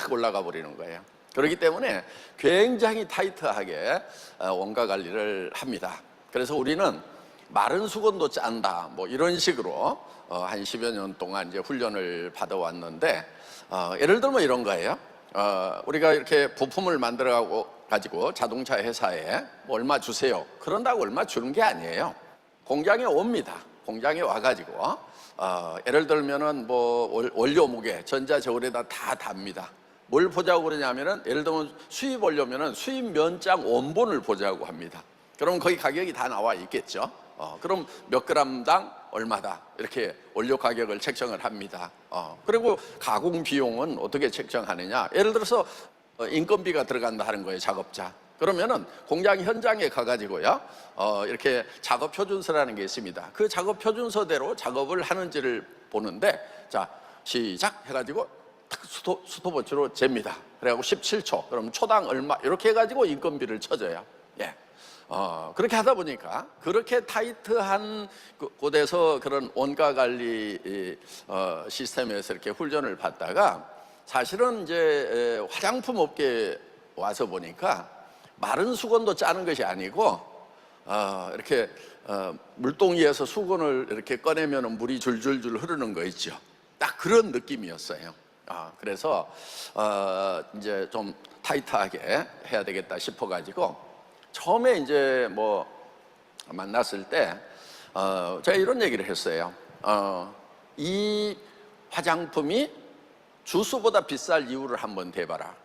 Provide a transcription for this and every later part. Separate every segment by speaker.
Speaker 1: 탁 올라가 버리는 거예요. 그렇기 때문에 굉장히 타이트하게 원가 관리를 합니다. 그래서 우리는 마른 수건도 짠다 뭐 이런 식으로 한 10여 년 동안 이제 훈련을 받아왔는데, 예를 들면 이런 거예요. 우리가 이렇게 부품을 만들어 가지고 자동차 회사에 뭐 얼마 주세요 그런다고 얼마 주는 게 아니에요. 공장에 옵니다. 공장에 와가지고 예를 들면은 뭐 원료 무게 전자저울에다 다 답니다. 뭘 보자고 그러냐면은, 예를 들면 수입 오려면은 수입 면장 원본을 보자고 합니다. 그럼 거기 가격이 다 나와 있겠죠. 그럼 몇 그램당 얼마다 이렇게 원료 가격을 책정을 합니다. 그리고 가공 비용은 어떻게 책정하느냐, 예를 들어서 인건비가 들어간다 하는 거예요, 작업자. 그러면은 공장 현장에 가가지고요, 이렇게 작업 표준서라는 게 있습니다. 그 작업 표준서대로 작업을 하는지를 보는데, 자, 시작 해가지고 탁 스톱워치로 잽니다. 그래가지고 17초, 그럼 초당 얼마 이렇게 해가지고 인건비를 쳐줘요. 예. 그렇게 하다 보니까, 그렇게 타이트한 곳에서 그런 원가 관리 시스템에서 이렇게 훈련을 받다가, 사실은 이제 화장품 업계에 와서 보니까 마른 수건도 짜는 것이 아니고 이렇게 물동이에서 수건을 이렇게 꺼내면 물이 줄줄줄 흐르는 거 있죠. 딱 그런 느낌이었어요. 그래서 이제 좀 타이트하게 해야 되겠다 싶어가지고, 처음에 이제 뭐 만났을 때 제가 이런 얘기를 했어요. 이 화장품이 주스보다 비쌀 이유를 한번 대봐라.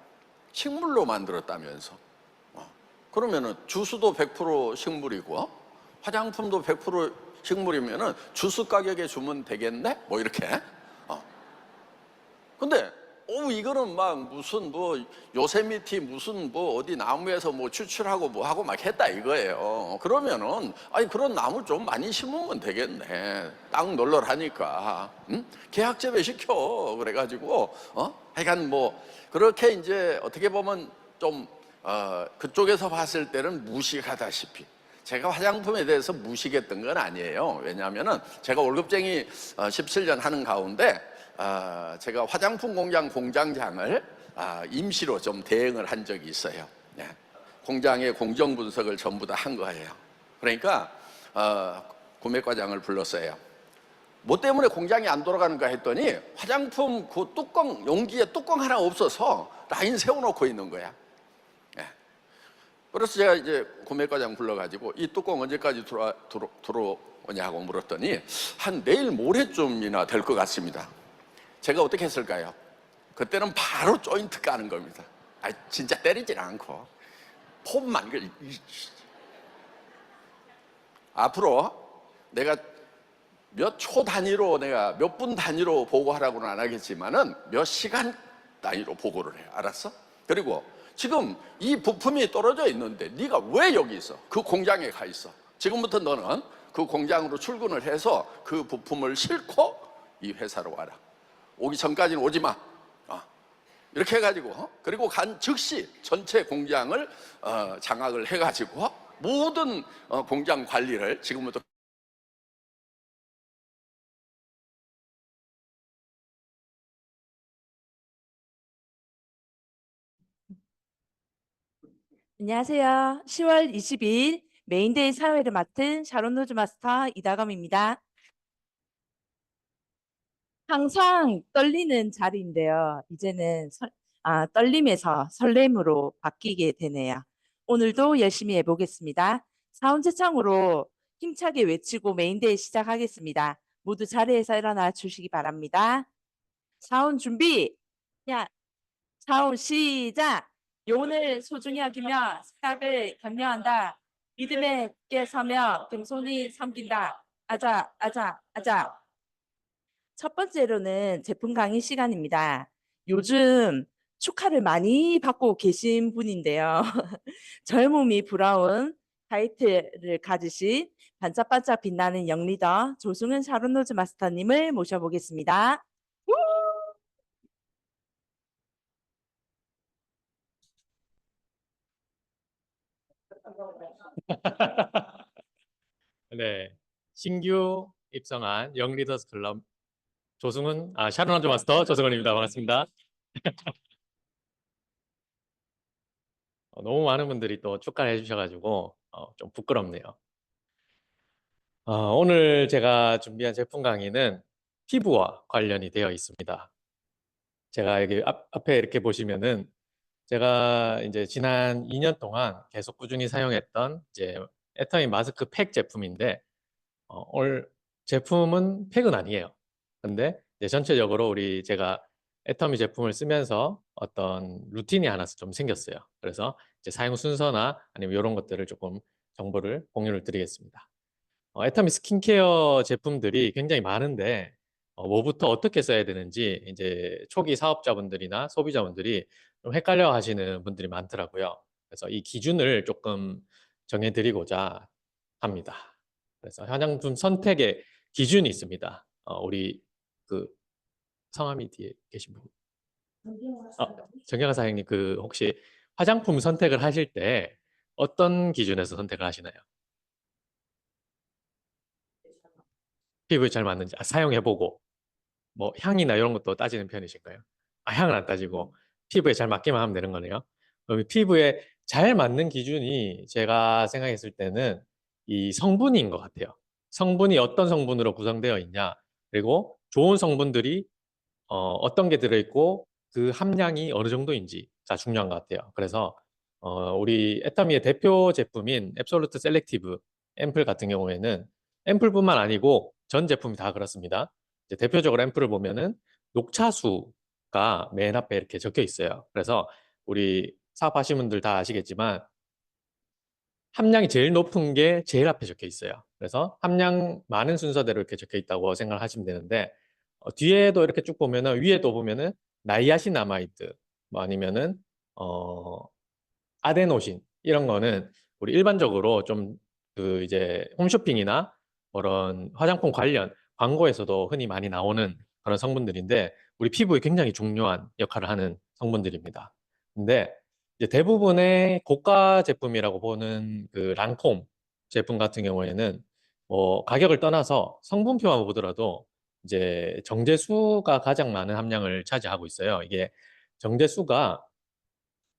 Speaker 1: 식물로 만들었다면서. 그러면은 주스도 100% 식물이고 화장품도 100% 식물이면은 주스 가격에 주면 되겠네? 뭐 이렇게. 근데 이거는 막 무슨 뭐 요세미티 무슨 뭐 어디 나무에서 뭐 추출하고 뭐 하고 막 했다 이거예요. 그러면은 아니 그런 나무 좀 많이 심으면 되겠네. 땅 널널하니까. 응? 계약 재배시켜. 그래가지고 하여간 뭐 그렇게 이제 어떻게 보면 좀 그쪽에서 봤을 때는 무식하다시피, 제가 화장품에 대해서 무식했던 건 아니에요. 왜냐하면은 제가 월급쟁이 17년 하는 가운데 제가 화장품 공장 공장장을 임시로 좀 대행을 한 적이 있어요. 네. 공장의 공정 분석을 전부 다 한 거예요. 그러니까 구매과장을 불렀어요. 뭐 때문에 공장이 안 돌아가는가 했더니, 화장품 그 뚜껑, 용기에 뚜껑 하나 없어서 라인 세워놓고 있는 거야. 네. 그래서 제가 이제 구매과장 불러가지고 이 뚜껑 언제까지 들어오냐고 물었더니, 한 내일 모레쯤이나 될 것 같습니다. 제가 어떻게 했을까요? 그때는 바로 조인트 까는 겁니다. 진짜 때리진 않고 폼만. 앞으로 내가 몇 초 단위로, 내가 몇 분 단위로 보고하라고는 안 하겠지만은 몇 시간 단위로 보고를 해요. 알았어? 그리고 지금 이 부품이 떨어져 있는데 네가 왜 여기 있어? 그 공장에 가 있어. 지금부터 너는 그 공장으로 출근을 해서 그 부품을 싣고 이 회사로 와라. 오기 전까지는 오지 마. 이렇게 해가지고 그리고 간 즉시 전체 공장을 장악을 해가지고 모든 공장 관리를 지금부터.
Speaker 2: 안녕하세요. 10월 22일 메인데이 사회를 맡은 샤론 노즈 마스터 이다감입니다. 항상 떨리는 자리인데요. 이제는 떨림에서 설렘으로 바뀌게 되네요. 오늘도 열심히 해보겠습니다. 사운드창으로 힘차게 외치고 메인데이 시작하겠습니다. 모두 자리에서 일어나 주시기 바랍니다. 사운 준비! 야, 사운 시작! 요원을 소중히 여기며 스탑을 격려한다. 믿음에 굳게 서며 겸손히 섬긴다. 아자, 아자, 아자. 첫 번째로는 제품 강의 시간입니다. 요즘 축하를 많이 받고 계신 분인데요. 젊음이 부러운 타이틀을 가지신 반짝반짝 빛나는 영리더 조승은 샤론노즈 마스터님을 모셔보겠습니다.
Speaker 3: 네, 신규 입성한 영리더스 클럽 샤론 노즈 마스터 조승은입니다. 반갑습니다. 너무 많은 분들이 또 축하를 해주셔가지고 좀 부끄럽네요. 오늘 제가 준비한 제품 강의는 피부와 관련이 되어 있습니다. 제가 여기 앞에 이렇게 보시면은 제가 이제 지난 2년 동안 계속 꾸준히 사용했던 이제 애터미 마스크 팩 제품인데 오늘 제품은 팩은 아니에요. 근데 이제 전체적으로 제가 애터미 제품을 쓰면서 어떤 루틴이 하나 좀 생겼어요. 그래서 이제 사용 순서나 아니면 이런 것들을 조금 정보를 공유를 드리겠습니다. 애터미 스킨케어 제품들이 굉장히 많은데 뭐부터 어떻게 써야 되는지 이제 초기 사업자분들이나 소비자분들이 좀 헷갈려 하시는 분들이 많더라고요. 그래서 이 기준을 조금 정해드리고자 합니다. 그래서 화장품 선택의 기준이 있습니다. 우리 그 성함이 뒤에 계신 분. 정경화 사장님, 그 혹시 화장품 선택을 하실 때 어떤 기준에서 선택을 하시나요? 피부에 잘 맞는지 사용해보고 뭐 향이나 이런 것도 따지는 편이신가요? 향은 안 따지고 피부에 잘 맞기만 하면 되는 거네요. 그럼 피부에 잘 맞는 기준이 제가 생각했을 때는 이 성분인 것 같아요. 성분이 어떤 성분으로 구성되어 있냐, 그리고 좋은 성분들이 어떤 게 들어있고 그 함량이 어느 정도인지가 중요한 것 같아요. 그래서 우리 애터미의 대표 제품인 앱솔루트 셀렉티브 앰플 같은 경우에는 앰플뿐만 아니고 전 제품이 다 그렇습니다. 이제 대표적으로 앰플을 보면은 녹차수가 맨 앞에 이렇게 적혀 있어요. 그래서 우리 사업하시는 분들 다 아시겠지만 함량이 제일 높은 게 제일 앞에 적혀 있어요. 그래서 함량 많은 순서대로 이렇게 적혀 있다고 생각을 하시면 되는데 뒤에도 이렇게 쭉 보면은 위에도 보면은 나이아신아마이드 뭐 아니면은 어 아데노신 이런 거는 우리 일반적으로 좀 그 이제 홈쇼핑이나 그런 화장품 관련 광고에서도 흔히 많이 나오는 그런 성분들인데 우리 피부에 굉장히 중요한 역할을 하는 성분들입니다. 근데 이제 대부분의 고가 제품이라고 보는 그 랑콤 제품 같은 경우에는 뭐 가격을 떠나서 성분표만 보더라도 이제 정제수가 가장 많은 함량을 차지하고 있어요. 이게 정제수가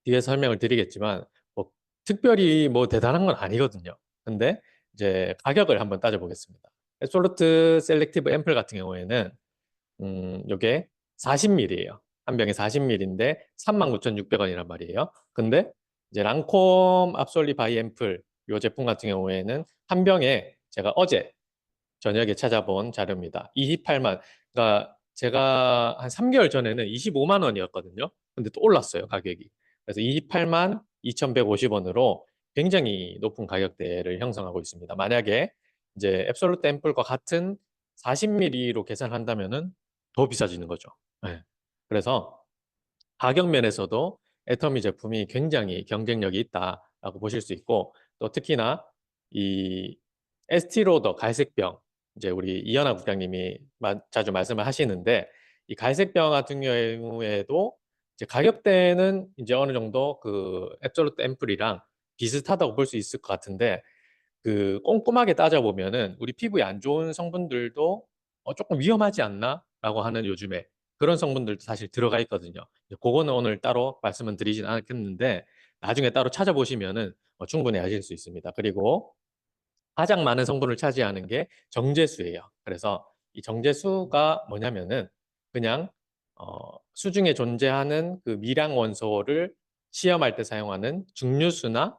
Speaker 3: 뒤에 설명을 드리겠지만 뭐 특별히 뭐 대단한 건 아니거든요. 근데 이제 가격을 한번 따져보겠습니다. 앱솔루트 셀렉티브 앰플 같은 경우에는 요게 40ml예요. 한 병에 40ml인데 39,600원이란 말이에요. 근데 이제 랑콤 압솔리 바이 앰플 요 제품 같은 경우에는 한 병에 제가 어제 저녁에 찾아본 자료입니다. 28만. 그러니까 제가 한 3개월 전에는 25만 원이었거든요. 근데 또 올랐어요, 가격이. 그래서 28만 2,150원으로 굉장히 높은 가격대를 형성하고 있습니다. 만약에 이제 앱솔루트 앰플과 같은 40ml로 계산한다면은 더 비싸지는 거죠. 네. 그래서 가격 면에서도 애터미 제품이 굉장히 경쟁력이 있다라고 보실 수 있고 또 특히나 이 에스티로더 갈색병 이제 우리 이현아 국장님이 자주 말씀을 하시는데 이 갈색병 같은 경우에도 이제 가격대는 이제 어느 정도 그 앱솔루트 앰플이랑 비슷하다고 볼 수 있을 것 같은데 그 꼼꼼하게 따져보면은 우리 피부에 안 좋은 성분들도 조금 위험하지 않나? 라고 하는 요즘에 그런 성분들도 사실 들어가 있거든요. 그거는 오늘 따로 말씀은 드리진 않겠는데 나중에 따로 찾아보시면은 충분히 아실 수 있습니다. 그리고 가장 많은 성분을 차지하는 게 정제수예요. 그래서 이 정제수가 뭐냐면은 그냥 수중에 존재하는 그 미량 원소를 시험할 때 사용하는 증류수나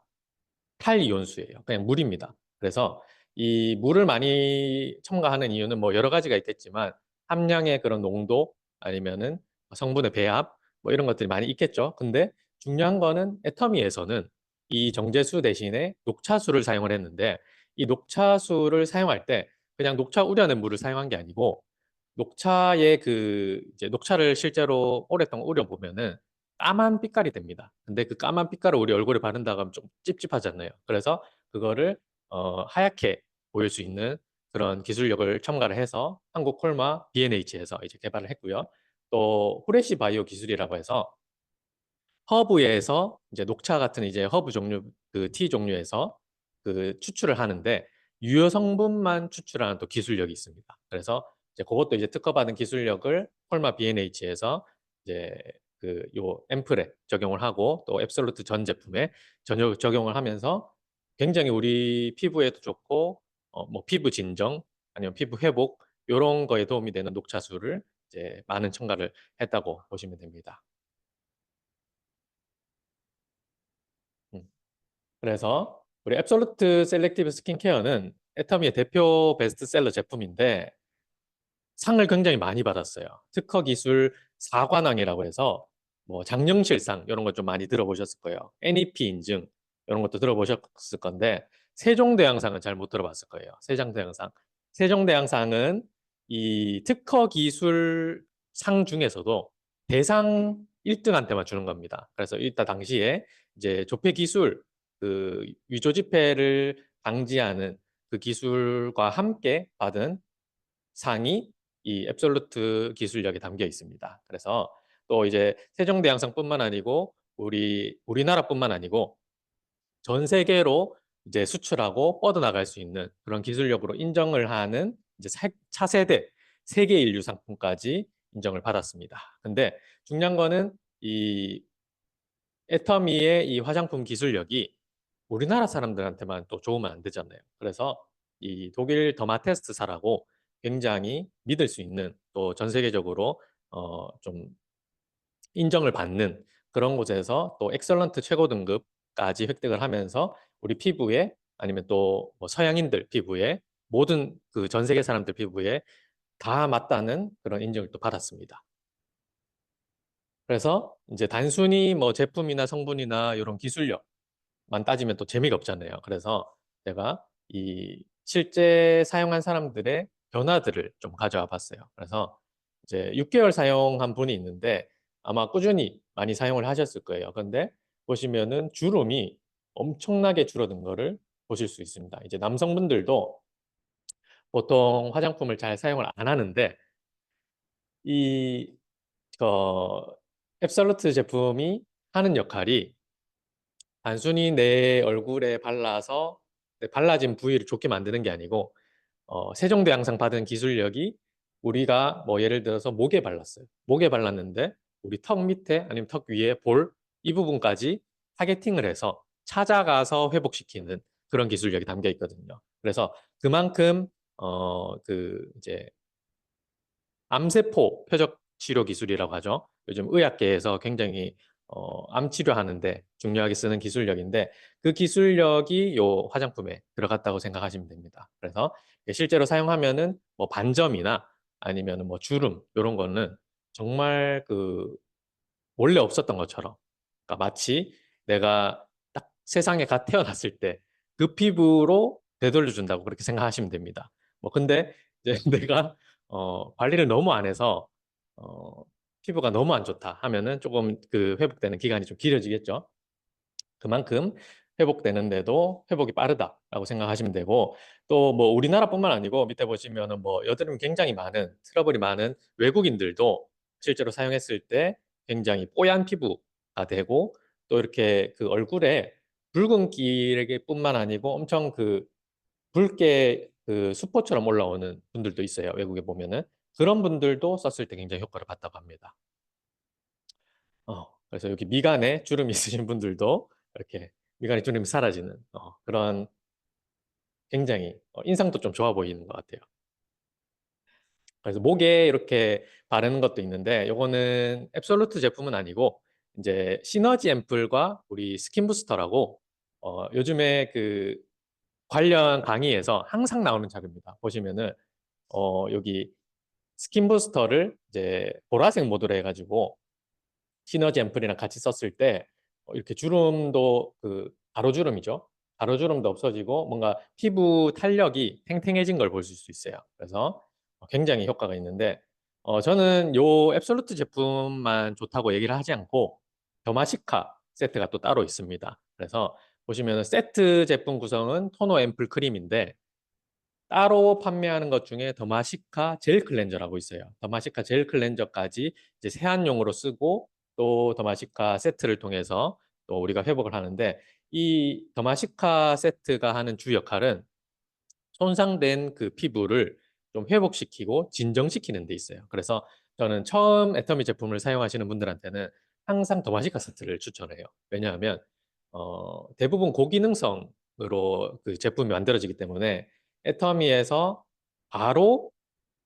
Speaker 3: 탈이온수예요. 그냥 물입니다. 그래서 이 물을 많이 첨가하는 이유는 뭐 여러 가지가 있겠지만 함량의 그런 농도 아니면은 성분의 배합 뭐 이런 것들이 많이 있겠죠. 근데 중요한 거는 애터미에서는 이 정제수 대신에 녹차수를 사용을 했는데 이 녹차수를 사용할 때 그냥 녹차 우려낸 물을 사용한 게 아니고 녹차의 그 이제 녹차를 실제로 오랫동안 우려 보면은 까만 빛깔이 됩니다. 근데 그 까만 빛깔을 우리 얼굴에 바른다고 하면 좀 찝찝하잖아요. 그래서 그거를 하얗게 보일 수 있는 그런 기술력을 첨가를 해서 한국 콜마 B&H에서 이제 개발을 했고요. 또 후레쉬 바이오 기술이라고 해서 허브에서 이제 녹차 같은 이제 허브 종류 그 티 종류에서 그 추출을 하는데 유효 성분만 추출하는 또 기술력이 있습니다. 그래서 이제 그것도 이제 특허받은 기술력을 콜마 B&H에서 이제 그 요 앰플에 적용을 하고 또 앱솔루트 전 제품에 전혀 적용을 하면서 굉장히 우리 피부에도 좋고 뭐 피부 진정 아니면 피부 회복 요런 거에 도움이 되는 녹차수를 이제 많은 첨가를 했다고 보시면 됩니다. 음. 그래서 우리 앱솔루트 셀렉티브 스킨케어는 애터미의 대표 베스트셀러 제품인데 상을 굉장히 많이 받았어요. 특허 기술 4관왕이라고 해서 뭐 장영실상 이런 거 좀 많이 들어보셨을 거예요. NEP 인증 이런 것도 들어보셨을 건데 세종대왕상은 잘 못 들어봤을 거예요. 세종대왕상. 세종대왕상은 이 특허 기술 상 중에서도 대상 1등한테만 주는 겁니다. 그래서 이때 당시에 이제 조폐 기술 그 위조 지폐를 방지하는 그 기술과 함께 받은 상이 이 앱솔루트 기술력에 담겨 있습니다. 그래서 또 이제 세종대왕상뿐만 아니고 우리나라뿐만 아니고 전 세계로 이제 수출하고 뻗어나갈 수 있는 그런 기술력으로 인정을 하는 이제 차세대 세계 인류 상품까지 인정을 받았습니다. 근데 중요한 거는 이 애터미의 이 화장품 기술력이 우리나라 사람들한테만 또 좋으면 안 되잖아요. 그래서 이 독일 더마테스트사라고 굉장히 믿을 수 있는 또 전 세계적으로 좀 인정을 받는 그런 곳에서 또 엑설런트 최고 등급까지 획득을 하면서 우리 피부에 아니면 또 뭐 서양인들 피부에 모든 그 전 세계 사람들 피부에 다 맞다는 그런 인정을 또 받았습니다. 그래서 이제 단순히 뭐 제품이나 성분이나 이런 기술력만 따지면 또 재미가 없잖아요. 그래서 제가 이 실제 사용한 사람들의 변화들을 좀 가져와 봤어요. 그래서 이제 6개월 사용한 분이 있는데 아마 꾸준히 많이 사용을 하셨을 거예요. 근데 보시면은 주름이 엄청나게 줄어든 거를 보실 수 있습니다. 이제 남성분들도 보통 화장품을 잘 사용을 안 하는데 이 앱솔루트 제품이 하는 역할이 단순히 내 얼굴에 발라서 발라진 부위를 좋게 만드는 게 아니고 세종대왕상 받은 기술력이 우리가 뭐 예를 들어서 목에 발랐어요. 목에 발랐는데 우리 턱 밑에 아니면 턱 위에 볼 이 부분까지 타겟팅을 해서 찾아가서 회복시키는 그런 기술력이 담겨 있거든요. 그래서 그만큼 그 이제 암세포 표적 치료 기술이라고 하죠. 요즘 의학계에서 굉장히 암 치료하는데 중요하게 쓰는 기술력인데 그 기술력이 요 화장품에 들어갔다고 생각하시면 됩니다. 그래서 실제로 사용하면은 뭐 반점이나 아니면 뭐 주름 이런 거는 정말 그 원래 없었던 것처럼 그러니까 마치 내가 딱 세상에 갓 태어났을 때 그 피부로 되돌려준다고 그렇게 생각하시면 됩니다. 뭐 근데 이제 내가 관리를 너무 안 해서 어, 피부가 너무 안 좋다 하면은 조금 그 회복되는 기간이 좀 길어지겠죠. 그만큼 회복되는데도 회복이 빠르다라고 생각하시면 되고 또 뭐 우리나라뿐만 아니고 밑에 보시면은 뭐 여드름 굉장히 많은 트러블이 많은 외국인들도 실제로 사용했을 때 굉장히 뽀얀 피부가 되고 또 이렇게 그 얼굴에 붉은기뿐만 아니고 엄청 그 붉게 그 수포처럼 올라오는 분들도 있어요. 외국에 보면은 그런 분들도 썼을 때 굉장히 효과를 봤다고 합니다. 그래서 여기 미간에 주름이 있으신 분들도 이렇게 미간에 주름이 사라지는 그런 굉장히 인상도 좀 좋아 보이는 것 같아요. 그래서 목에 이렇게 바르는 것도 있는데 요거는 앱솔루트 제품은 아니고 이제 시너지 앰플과 우리 스킨 부스터라고 요즘에 그 관련 강의에서 항상 나오는 자료입니다. 보시면은 여기 스킨 부스터를 이제 보라색 모드로 해가지고 시너지 앰플이랑 같이 썼을 때 이렇게 주름도 그 가로주름이죠. 가로주름도 없어지고 뭔가 피부 탄력이 탱탱해진 걸 보실 수 있어요. 그래서 굉장히 효과가 있는데 저는 요 앱솔루트 제품만 좋다고 얘기를 하지 않고 더마시카 세트가 또 따로 있습니다. 그래서 보시면 세트 제품 구성은 토너 앰플 크림인데 따로 판매하는 것 중에 더마시카 젤 클렌저라고 있어요. 더마시카 젤 클렌저까지 이제 세안용으로 쓰고 또 더마시카 세트를 통해서 또 우리가 회복을 하는데 이 더마시카 세트가 하는 주 역할은 손상된 그 피부를 좀 회복시키고 진정시키는 데 있어요. 그래서 저는 처음 애터미 제품을 사용하시는 분들한테는 항상 더마시카 세트를 추천해요. 왜냐하면 대부분 고기능성으로 그 제품이 만들어지기 때문에 애터미에서 바로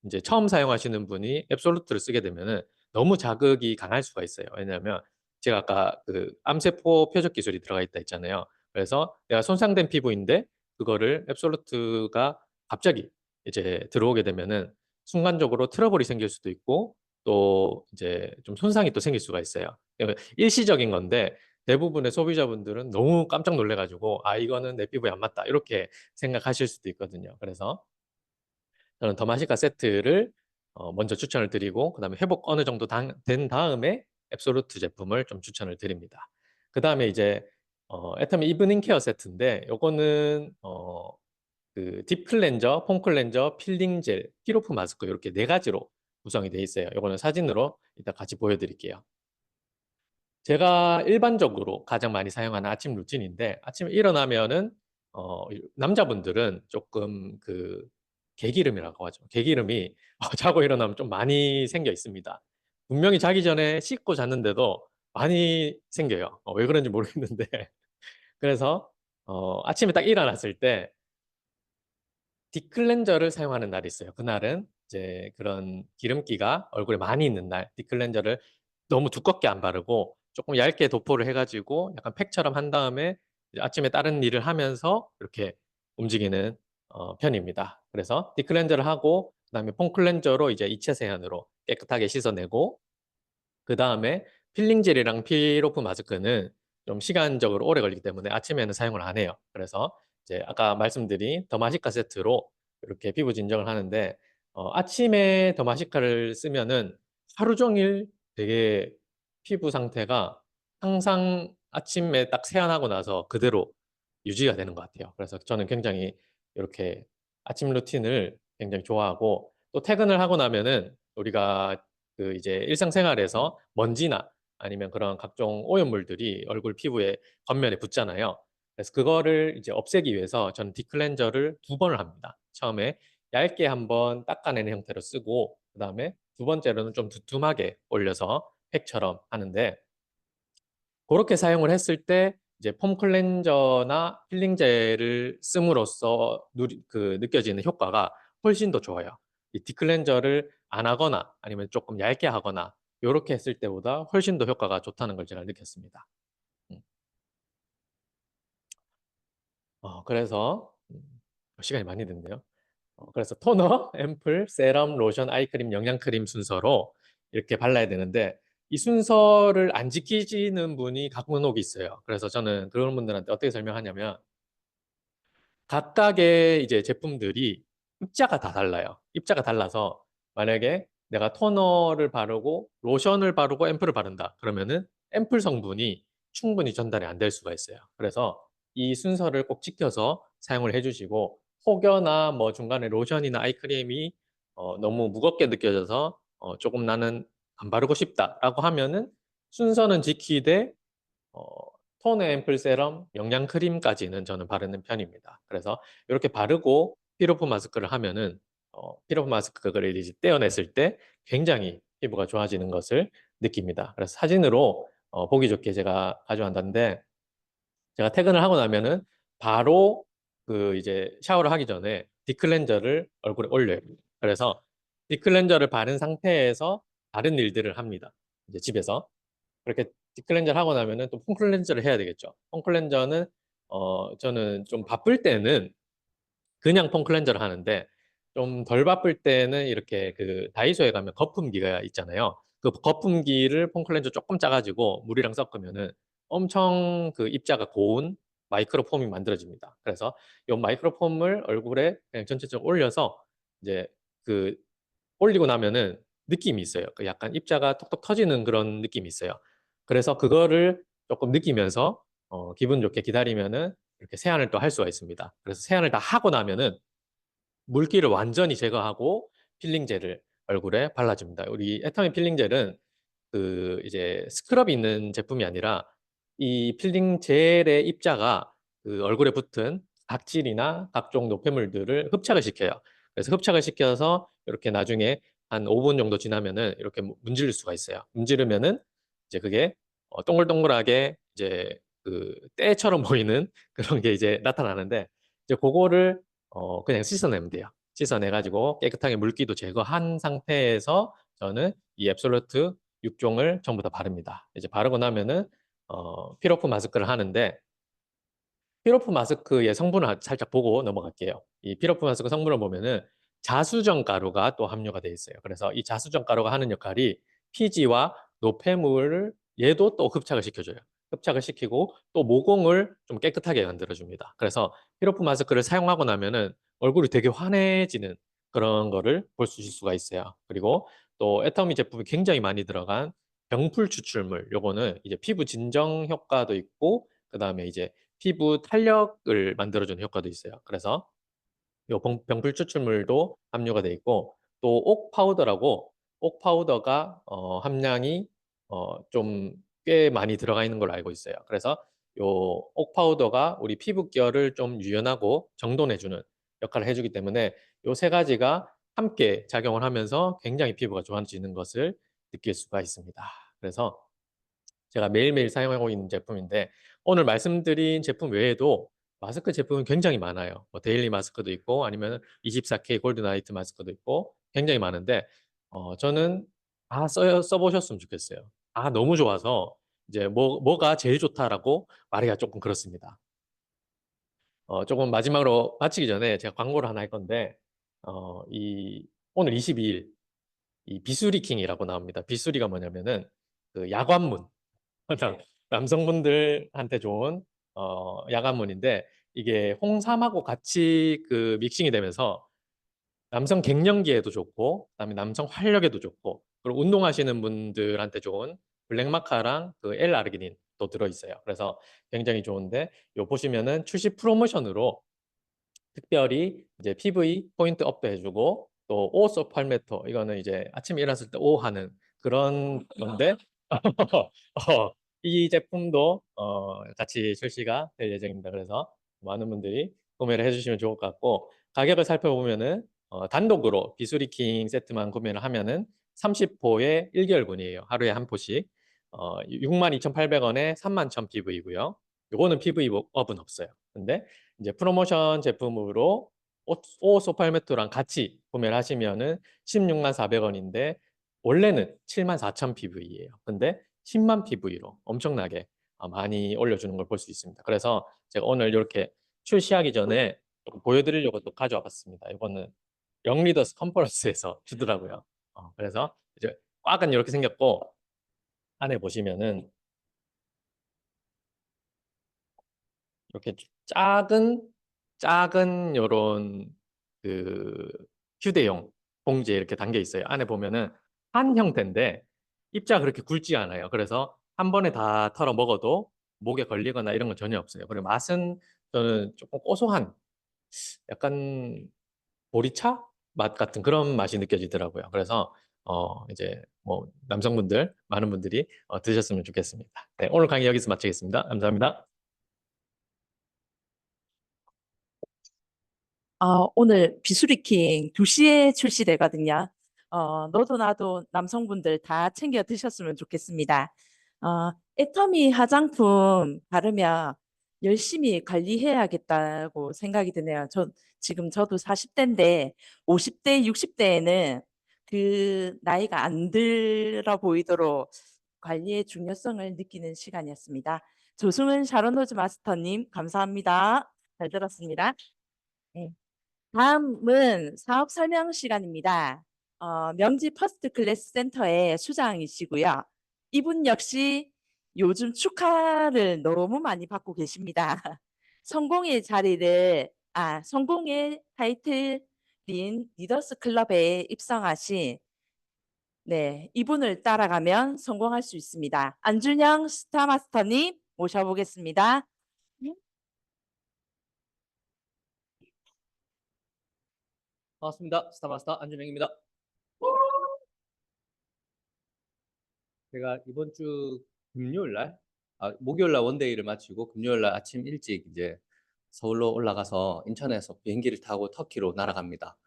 Speaker 3: 이제 처음 사용하시는 분이 앱솔루트를 쓰게 되면은 너무 자극이 강할 수가 있어요. 왜냐하면 제가 아까 그 암세포 표적 기술이 들어가 있다 했잖아요. 그래서 내가 손상된 피부인데 그거를 앱솔루트가 갑자기 이제 들어오게 되면은 순간적으로 트러블이 생길 수도 있고 또 이제 좀 손상이 또 생길 수가 있어요. 그러니까 일시적인 건데 대부분의 소비자분들은 너무 깜짝 놀래가지고 아 이거는 내 피부에 안 맞다 이렇게 생각하실 수도 있거든요. 그래서 저는 더마시카 세트를 먼저 추천을 드리고 그다음에 회복 어느 정도 된 다음에 앱솔루트 제품을 좀 추천을 드립니다. 그다음에 이제 애터미 이브닝 케어 세트인데 요거는 그 딥 클렌저, 폼 클렌저, 필링 젤, 피로프 마스크 이렇게 네 가지로 구성이 돼 있어요. 요거는 사진으로 이따 같이 보여드릴게요. 제가 일반적으로 가장 많이 사용하는 아침 루틴인데 아침에 일어나면은 남자분들은 조금 그 개기름이라고 하죠. 개기름이 자고 일어나면 좀 많이 생겨 있습니다. 분명히 자기 전에 씻고 잤는데도 많이 생겨요. 왜 그런지 모르겠는데 그래서 아침에 딱 일어났을 때 딥클렌저를 사용하는 날이 있어요. 그날은 이제 그런 기름기가 얼굴에 많이 있는 날 딥클렌저를 너무 두껍게 안 바르고 조금 얇게 도포를 해가지고 약간 팩처럼 한 다음에 이제 아침에 다른 일을 하면서 이렇게 움직이는 편입니다. 그래서 딥클렌저를 하고 그다음에 폼 클렌저로 이제 이체 세안으로 깨끗하게 씻어내고 그 다음에 필링 젤이랑 피로프 마스크는 좀 시간적으로 오래 걸리기 때문에 아침에는 사용을 안 해요. 그래서 이제 아까 말씀드린 더마시카 세트로 이렇게 피부 진정을 하는데 아침에 더마시카를 쓰면은 하루 종일 되게 피부 상태가 항상 아침에 딱 세안하고 나서 그대로 유지가 되는 것 같아요. 그래서 저는 굉장히 이렇게 아침 루틴을 굉장히 좋아하고 또 퇴근을 하고 나면은 우리가 그 이제 일상생활에서 먼지나 아니면 그런 각종 오염물들이 얼굴 피부에 겉면에 붙잖아요. 그래서 그거를 이제 없애기 위해서 저는 딥클렌저를 두 번을 합니다. 처음에 얇게 한번 닦아내는 형태로 쓰고 그다음에 두 번째로는 좀 두툼하게 올려서 팩처럼 하는데 그렇게 사용을 했을 때 이제 폼 클렌저나 필링 젤을 씀으로써 느껴지는 효과가 훨씬 더 좋아요. 이 딥클렌저를 안 하거나 아니면 조금 얇게 하거나 이렇게 했을 때보다 훨씬 더 효과가 좋다는 걸 제가 느꼈습니다. 음. 그래서 시간이 많이 됐네요. 그래서 토너, 앰플, 세럼, 로션, 아이크림, 영양크림 순서로 이렇게 발라야 되는데 이 순서를 안 지키시는 분이 가끔은 있어요. 그래서 저는 그런 분들한테 어떻게 설명하냐면 각각의 이제 제품들이 입자가 다 달라요. 입자가 달라서 만약에 내가 토너를 바르고 로션을 바르고 앰플을 바른다. 그러면은 앰플 성분이 충분히 전달이 안 될 수가 있어요. 그래서 이 순서를 꼭 지켜서 사용을 해주시고 혹여나 뭐 중간에 로션이나 아이크림이 너무 무겁게 느껴져서 조금 나는 안 바르고 싶다라고 하면은 순서는 지키되 어, 톤 앰플 세럼, 영양 크림까지는 저는 바르는 편입니다. 그래서 이렇게 바르고 피로프 마스크를 하면은 피로프 마스크를 이제 떼어냈을 때 굉장히 피부가 좋아지는 것을 느낍니다. 그래서 사진으로 보기 좋게 제가 가져왔는데 제가 퇴근을 하고 나면은 바로 그 이제 샤워를 하기 전에 딥클렌저를 얼굴에 올려요. 그래서 딥클렌저를 바른 상태에서 다른 일들을 합니다. 이제 집에서. 그렇게 딥클렌저를 하고 나면은 또 폼클렌저를 해야 되겠죠. 폼클렌저는 저는 좀 바쁠 때는 그냥 폼클렌저를 하는데 좀 덜 바쁠 때는 이렇게 그 다이소에 가면 거품기가 있잖아요. 그 거품기를 폼클렌저 조금 짜가지고 물이랑 섞으면은 엄청 그 입자가 고운 마이크로폼이 만들어집니다. 그래서 이 마이크로폼을 얼굴에 그냥 전체적으로 올려서 이제 그 올리고 나면은 느낌이 있어요. 그 약간 입자가 톡톡 터지는 그런 느낌이 있어요. 그래서 그거를 조금 느끼면서 기분 좋게 기다리면은 이렇게 세안을 또 할 수가 있습니다. 그래서 세안을 다 하고 나면은 물기를 완전히 제거하고 필링 젤을 얼굴에 발라줍니다. 우리 애터미 필링 젤은 그 이제 스크럽이 있는 제품이 아니라 이 필링 젤의 입자가 그 얼굴에 붙은 각질이나 각종 노폐물들을 흡착을 시켜요. 그래서 흡착을 시켜서 이렇게 나중에 한 5분 정도 지나면은 이렇게 문지를 수가 있어요. 문지르면은 이제 그게 동글동글하게 이제 그 때처럼 보이는 그런 게 이제 나타나는데 이제 그거를 그냥 씻어내면 돼요. 씻어내가지고 깨끗하게 물기도 제거한 상태에서 저는 이 앱솔루트 6종을 전부 다 바릅니다. 이제 바르고 나면은 필로프 마스크를 하는데 필로프 마스크의 성분을 살짝 보고 넘어갈게요. 이 필로프 마스크 성분을 보면은 자수정 가루가 또 함유가 되어 있어요. 그래서 이 자수정 가루가 하는 역할이 피지와 노폐물을 얘도 또 흡착을 시켜줘요. 흡착을 시키고 또 모공을 좀 깨끗하게 만들어줍니다. 그래서 필로프 마스크를 사용하고 나면은 얼굴이 되게 환해지는 그런 거를 볼 수 있을 수가 있어요. 그리고 또 애터미 제품이 굉장히 많이 들어간 병풀 추출물, 요거는 이제 피부 진정 효과도 있고 그다음에 이제 피부 탄력을 만들어주는 효과도 있어요. 그래서 요 병풀 추출물도 함유가 돼 있고 또 옥 파우더라고 옥 파우더가 함량이 좀 꽤 많이 들어가 있는 걸로 알고 있어요. 그래서 요 옥 파우더가 우리 피부결을 좀 유연하고 정돈해주는 역할을 해주기 때문에 요 세 가지가 함께 작용을 하면서 굉장히 피부가 좋아지는 것을 느낄 수가 있습니다. 그래서 제가 매일매일 사용하고 있는 제품인데 오늘 말씀드린 제품 외에도 마스크 제품은 굉장히 많아요. 뭐 데일리 마스크도 있고 아니면 24K 골드 나이트 마스크도 있고 굉장히 많은데 저는 다 써보셨으면 좋겠어요. 아, 너무 좋아서 이제 뭐가 제일 좋다라고 말하기가 조금 그렇습니다. 조금 마지막으로 마치기 전에 제가 광고를 하나 할 건데 오늘 22일 이 비수리 킹이라고 나옵니다. 비수리가 뭐냐면은 그 야관문 남성분들한테 좋은 야간문인데 이게 홍삼하고 같이 그 믹싱이 되면서 남성 갱년기에도 좋고 그다음에 남성 활력에도 좋고 그리고 운동하시는 분들한테 좋은 블랙마카랑 그 L-아르기닌도 들어있어요. 그래서 굉장히 좋은데 요 보시면은 출시 프로모션으로 특별히 이제 PV 포인트 업도 해주고 또 오소 팔메토 이거는 이제 아침에 일어났을 때 오 하는 그런 건데 이 제품도 같이 출시가 될 예정입니다. 그래서 많은 분들이 구매를 해주시면 좋을 것 같고 가격을 살펴보면은 단독으로 비수리킹 세트만 구매를 하면은 30포에 1개월분이에요. 하루에 한 포씩 62,800원에 31,000 PV이고요. 요거는 PV 업은 없어요. 근데 이제 프로모션 제품으로 오 소팔메토랑 같이 구매를 하시면은 164,000원인데 원래는 74,000 PV예요. 근데 10만 PV로 엄청나게 많이 올려주는 걸 볼 수 있습니다. 그래서 제가 오늘 이렇게 출시하기 전에 조금 보여드리려고 또 가져와 봤습니다. 이거는 영리더스 컨퍼런스에서 주더라고요. 그래서 이제 꽉은 이렇게 생겼고 안에 보시면은 이렇게 작은 요런 그 휴대용 봉지에 이렇게 담겨 있어요. 안에 보면은 한 형태인데 입자가 그렇게 굵지 않아요. 그래서 한 번에 다 털어 먹어도 목에 걸리거나 이런 건 전혀 없어요. 그리고 맛은 저는 조금 고소한 약간 보리차 맛 같은 그런 맛이 느껴지더라고요. 그래서 이제 뭐 남성분들 많은 분들이 드셨으면 좋겠습니다. 네, 오늘 강의 여기서 마치겠습니다. 감사합니다.
Speaker 2: 오늘 비수리킹 2시에 출시되거든요. 너도 나도 남성분들 다 챙겨 드셨으면 좋겠습니다. 애터미 화장품 바르면 열심히 관리해야겠다고 생각이 드네요. 지금 저도 40대인데 50대, 60대에는 그 나이가 안 들어 보이도록 관리의 중요성을 느끼는 시간이었습니다. 조승은 샤론로즈 마스터님, 감사합니다. 잘 들었습니다. 네. 다음은 사업 설명 시간입니다. 명지 퍼스트 클래스 센터의 수장이시고요. 이분 역시 요즘 축하를 너무 많이 받고 계십니다. 성공의 타이틀인 리더스 클럽에 입성하신 네, 이분을 따라가면 성공할 수 있습니다. 안준영 스타마스터님 모셔보겠습니다.
Speaker 3: 반갑습니다. 스타마스터 안준영입니다. 제가 이번 주 금요일 날, 목요일 날 원데이를 마치고 금요일 날 아침 일찍 이제 서울로 올라가서 인천에서 비행기를 타고 터키로 날아갑니다.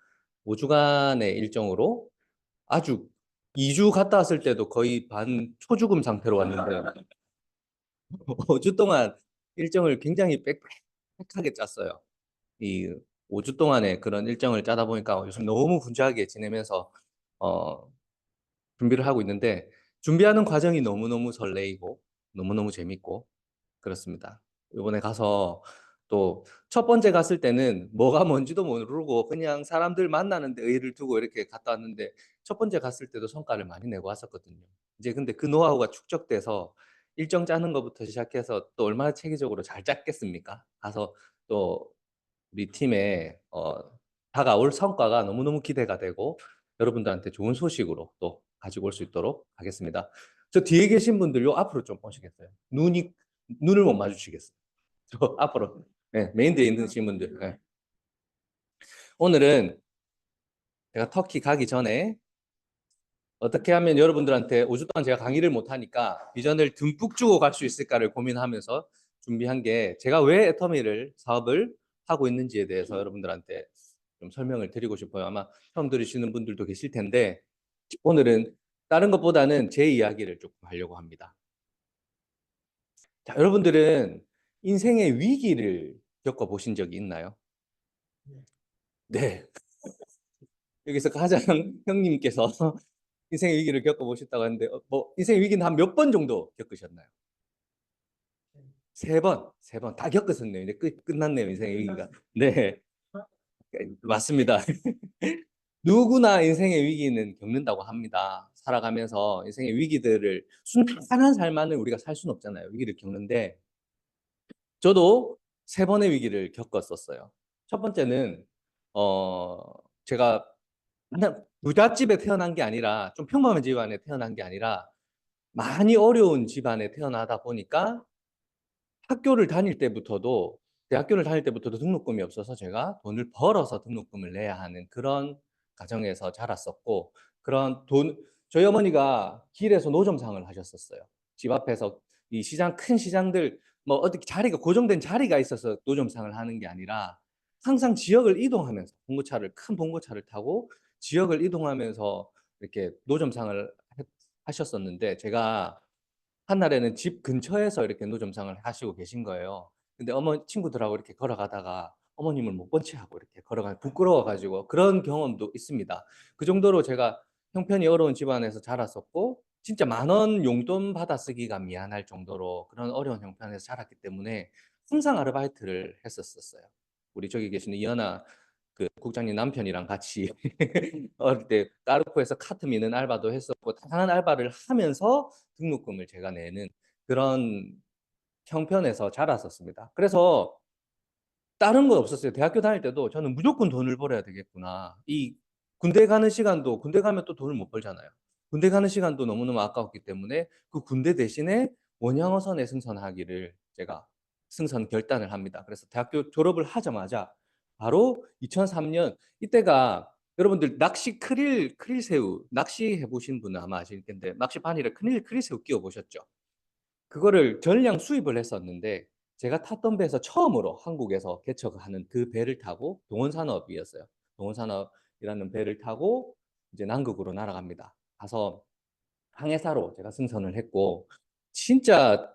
Speaker 3: 5주간의 일정으로 아주 2주 갔다 왔을 때도 거의 반 초죽음 상태로 왔는데
Speaker 4: 5주 동안 일정을 굉장히 빽빽하게 짰어요. 이 5주 동안의 그런 일정을 짜다 보니까 요즘 너무 분주하게 지내면서 준비를 하고 있는데 준비하는 과정이 너무너무 설레이고 너무너무 재밌고 그렇습니다. 이번에 가서 또 첫 번째 갔을 때는 뭐가 뭔지도 모르고 그냥 사람들 만나는 데 의의를 두고 이렇게 갔다 왔는데 첫 번째 갔을 때도 성과를 많이 내고 왔었거든요. 이제 근데 그 노하우가 축적돼서 일정 짜는 것부터 시작해서 또 얼마나 체계적으로 잘 짰겠습니까? 가서 또 우리 팀의 다가올 성과가 너무너무 기대가 되고 여러분들한테 좋은 소식으로 또 가지고 올 수 있도록 하겠습니다. 저 뒤에 계신 분들요 앞으로 좀 오시겠어요? 눈을 못 마주치겠어요. 저 앞으로 메인대에 있는 분들. 오늘은 제가 터키 가기 전에 어떻게 하면 여러분들한테 5주 동안 제가 강의를 못 하니까 비전을 듬뿍 주고 갈 수 있을까를 고민하면서 준비한 게 제가 왜 애터미를 사업을 하고 있는지에 대해서 여러분들한테 좀 설명을 드리고 싶어요. 아마 처음 들으시는 분들도 계실 텐데 오늘은 다른 것보다는 제 이야기를 조금 하려고 합니다. 자, 여러분들은 인생의 위기를 겪어보신 적이 있나요? 네. 여기서 가장 형님께서 인생의 위기를 겪어보셨다고 하는데 뭐 인생의 위기는 한 몇 번 정도 겪으셨나요? 3번 다 겪으셨네요. 이제 끝났네요, 인생의 위기가. 네, 맞습니다. 누구나 인생의 위기는 겪는다고 합니다. 살아가면서 인생의 위기들을 순탄한 삶만을 우리가 살 수는 없잖아요. 위기를 겪는데 저도 3번의 위기를 겪었었어요. 첫 번째는 제가 그냥 부잣집에 태어난 게 아니라 좀 평범한 집안에 태어난 게 아니라 많이 어려운 집안에 태어나다 보니까 학교를 다닐 때부터도 대학교를 다닐 때부터도 등록금이 없어서 제가 돈을 벌어서 등록금을 내야 하는 그런 가정에서 자랐었고 그런 저희 어머니가 길에서 노점상을 하셨었어요. 집 앞에서 이 시장 큰 시장들 뭐 어디 자리가 고정된 자리가 있어서 노점상을 하는 게 아니라 항상 지역을 이동하면서 큰 봉고차를 타고 지역을 이동하면서 이렇게 노점상을 하셨었는데 제가 한날에는 집 근처에서 이렇게 노점상을 하시고 계신 거예요. 근데 친구들하고 이렇게 걸어가다가 어머님을 못 본 채 하고 이렇게 부끄러워가지고 그런 경험도 있습니다. 그 정도로 제가 형편이 어려운 집안에서 자랐었고 진짜 10,000원 용돈 받아 쓰기가 미안할 정도로 그런 어려운 형편에서 자랐기 때문에 항상 아르바이트를 했었어요. 우리 저기 계시는 이현아 그 국장님 남편이랑 같이 어릴 때 까르코에서 카트 미는 알바도 했었고 다양한 알바를 하면서 등록금을 제가 내는 그런 형편에서 자랐었습니다. 그래서 다른 건 없었어요. 대학교 다닐 때도 저는 무조건 돈을 벌어야 되겠구나. 이 군대 가는 시간도 군대 가면 또 돈을 못 벌잖아요. 군대 가는 시간도 너무너무 아까웠기 때문에 그 군대 대신에 원양어선에 승선하기를 제가 승선 결단을 합니다. 그래서 대학교 졸업을 하자마자 바로 2003년 이때가 여러분들 낚시 크릴새우 낚시 해보신 분은 아마 아실 텐데 낚시 바늘에 크릴새우 끼워 보셨죠? 그거를 전량 수입을 했었는데 제가 탔던 배에서 처음으로 한국에서 개척하는 그 배를 타고 동원산업이었어요. 동원산업이라는 배를 타고 이제 남극으로 날아갑니다. 가서 항해사로 제가 승선을 했고 진짜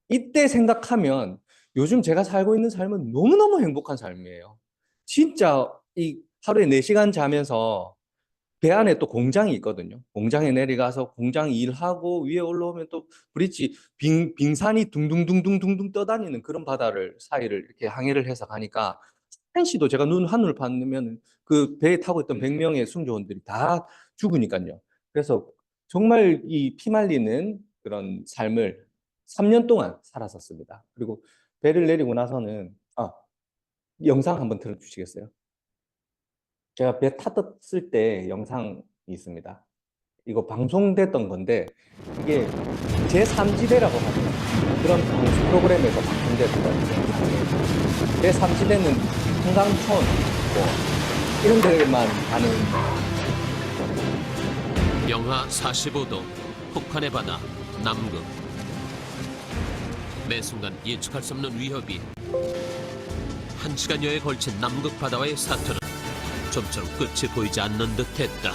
Speaker 4: 이때 생각하면 요즘 제가 살고 있는 삶은 너무너무 행복한 삶이에요. 진짜 이 하루에 4시간 자면서 배 안에 또 공장이 있거든요. 공장에 내려가서 공장 일하고 위에 올라오면 또 브릿지 빙산이 둥둥둥둥둥둥 떠다니는 그런 바다를 사이를 이렇게 항해를 해서 가니까 한시도 제가 한눈을 봤으면 그 배에 타고 있던 100명의 승조원들이 다 죽으니까요. 그래서 정말 이 피말리는 그런 삶을 3년 동안 살았었습니다. 그리고 배를 내리고 나서는 영상 한번 들어주시겠어요? 제가 배 탔을 때 영상이 있습니다. 이거 방송됐던 건데 이게 제3지대라고 하는 그런 방송 프로그램에서 방송됐던 영상이에요. 제3지대는 한강촌 뭐 이런 데만 가는
Speaker 5: 영하 45도 폭탄의 바다 남극. 매 순간 예측할 수 없는 위협이 1시간여에 걸친 남극 바다와의 사투는 좀처럼 끝이 보이지 않는 듯했다.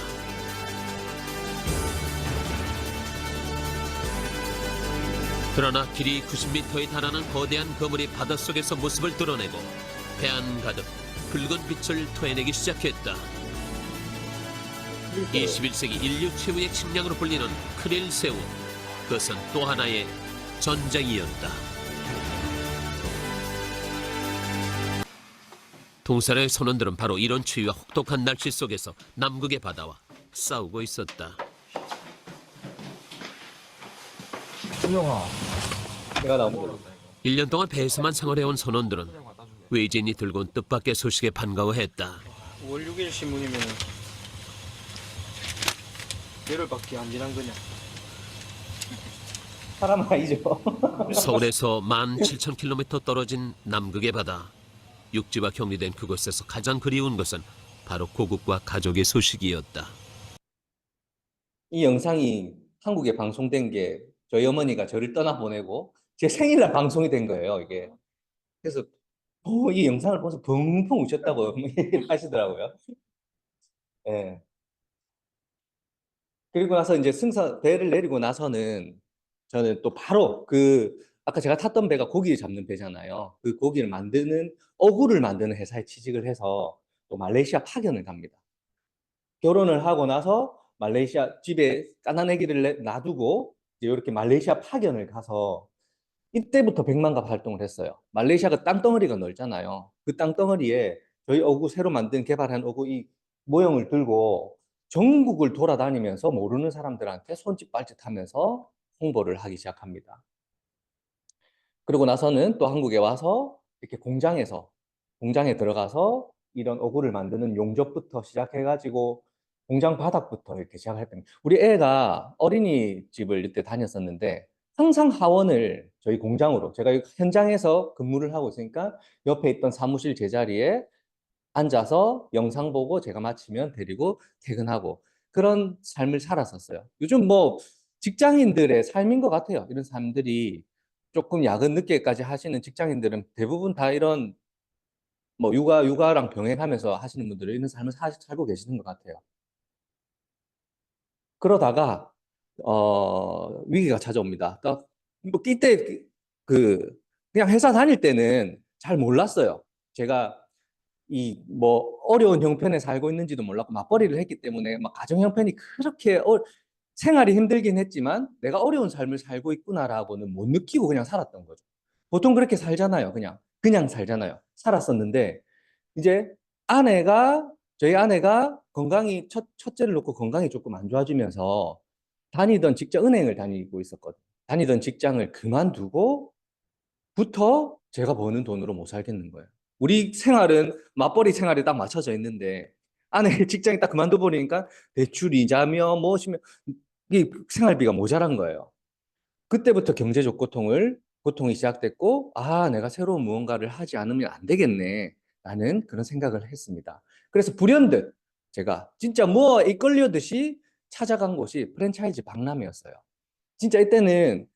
Speaker 5: 그러나 길이 90m에 달하는 거대한 거물이 바닷속에서 모습을 드러내고 해안 가득 붉은 빛을 토해내기 시작했다. 21세기 인류 최후의 식량으로 불리는 크릴 새우. 그것은 또 하나의 전쟁이었다. 동살의 선원들은 바로 이런 추위와 혹독한 날씨 속에서 남극의 바다와 싸우고 있었다.
Speaker 4: 내가 나오면
Speaker 5: 1년 동안 배에서만 생활해온 선원들은 외지인이 들고 온 뜻밖의 소식에 반가워했다.
Speaker 6: 5월 6일 신문이면 열흘밖에 안 지난 거냐?
Speaker 4: 사람 아니죠.
Speaker 5: 서울에서 17,000km 떨어진 남극의 바다. 육지와 격리된 그곳에서 가장 그리운 것은 바로 고국과 가족의 소식이었다.
Speaker 4: 이 영상이 한국에 방송된 게 저희 어머니가 저를 떠나보내고 제 생일날 방송이 된 거예요, 이게. 그래서 이 영상을 보면서 펑펑 우셨다고 얘기를 하시더라고요. 예. 그리고 나서 이제 배를 내리고 나서는 저는 또 바로 아까 제가 탔던 배가 고기를 잡는 배잖아요. 그 고기를 만드는, 어구를 만드는 회사에 취직을 해서 또 말레이시아 파견을 갑니다. 결혼을 하고 나서 말레이시아 집에 까난애기를 놔두고 이렇게 말레이시아 파견을 가서 이때부터 백만갑 활동을 했어요. 말레이시아가 땅덩어리가 넓잖아요. 그 땅덩어리에 저희 어구 새로 개발한 어구 이 모형을 들고 전국을 돌아다니면서 모르는 사람들한테 손짓 발짓 하면서 홍보를 하기 시작합니다. 그러고 나서는 또 한국에 와서 이렇게 공장에 들어가서 이런 어구를 만드는 용접부터 시작해가지고 공장 바닥부터 이렇게 시작했던 우리 애가 어린이집을 이때 다녔었는데 항상 하원을 저희 공장으로 제가 현장에서 근무를 하고 있으니까 옆에 있던 사무실 제자리에 앉아서 영상 보고 제가 마치면 데리고 퇴근하고 그런 삶을 살았었어요. 요즘 뭐 직장인들의 삶인 것 같아요. 이런 사람들이 조금 야근 늦게까지 하시는 직장인들은 대부분 다 이런 뭐 육아랑 병행하면서 하시는 분들은 이런 삶을 살고 계시는 것 같아요. 그러다가 위기가 찾아옵니다. 뭐 이때 그냥 회사 다닐 때는 잘 몰랐어요. 제가 이 뭐 어려운 형편에 살고 있는지도 몰랐고 맞벌이를 했기 때문에 막 가정 형편이 그렇게 생활이 힘들긴 했지만 내가 어려운 삶을 살고 있구나라고는 못 느끼고 그냥 살았던 거죠. 보통 그렇게 살잖아요. 그냥 살잖아요. 살았었는데 이제 저희 아내가 건강이 첫째를 놓고 건강이 조금 안 좋아지면서 다니던 직장 은행을 다니고 있었거든요. 다니던 직장을 그만두고부터 제가 버는 돈으로 못 살겠는 거예요. 우리 생활은 맞벌이 생활이 딱 맞춰져 있는데 아내 직장이 딱 그만둬 버리니까 대출 이자며 무엇이며 이 생활비가 모자란 거예요. 그때부터 경제적 고통이 시작됐고 내가 새로운 무언가를 하지 않으면 안 되겠네 라는 그런 생각을 했습니다. 그래서 불현듯 제가 진짜 뭐 이끌려듯이 찾아간 곳이 프랜차이즈 박람회였어요. 진짜 이때는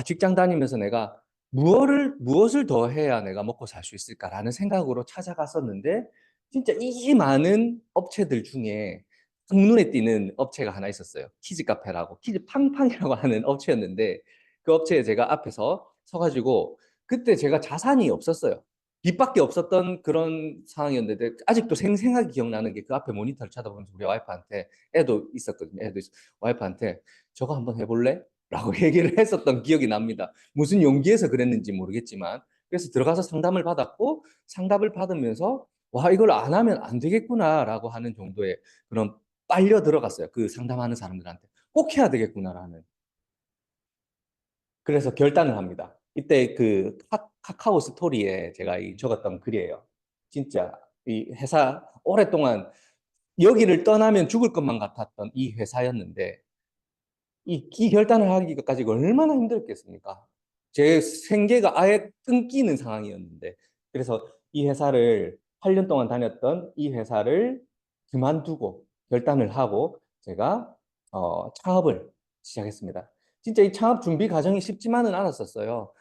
Speaker 4: 직장 다니면서 내가 무엇을 더 해야 내가 먹고 살 수 있을까라는 생각으로 찾아갔었는데 진짜 이 많은 업체들 중에 눈에 띄는 업체가 하나 있었어요. 키즈카페라고 키즈팡팡이라고 하는 업체였는데 그 업체에 제가 앞에서 서가지고 그때 제가 자산이 없었어요. 빚밖에 없었던 그런 상황이었는데 아직도 생생하게 기억나는 게 그 앞에 모니터를 쳐다보면서 우리 와이프한테 애도 있었거든요. 와이프한테 저거 한번 해볼래? 라고 얘기를 했었던 기억이 납니다. 무슨 용기에서 그랬는지 모르겠지만 그래서 들어가서 상담을 받았고 상담을 받으면서 이걸 안 하면 안 되겠구나라고 하는 정도의 그런 빨려 들어갔어요. 그 상담하는 사람들한테 꼭 해야 되겠구나라는. 그래서 결단을 합니다. 이때 그 카카오 스토리에 제가 적었던 글이에요. 진짜 이 회사 오랫동안 여기를 떠나면 죽을 것만 같았던 이 회사였는데 이 결단을 하기까지 얼마나 힘들었겠습니까? 제 생계가 아예 끊기는 상황이었는데 그래서 이 회사를 8년 동안 다녔던 이 회사를 그만두고 결단을 하고 제가 창업을 시작했습니다. 진짜 이 창업 준비 과정이 쉽지만은 않았었어요.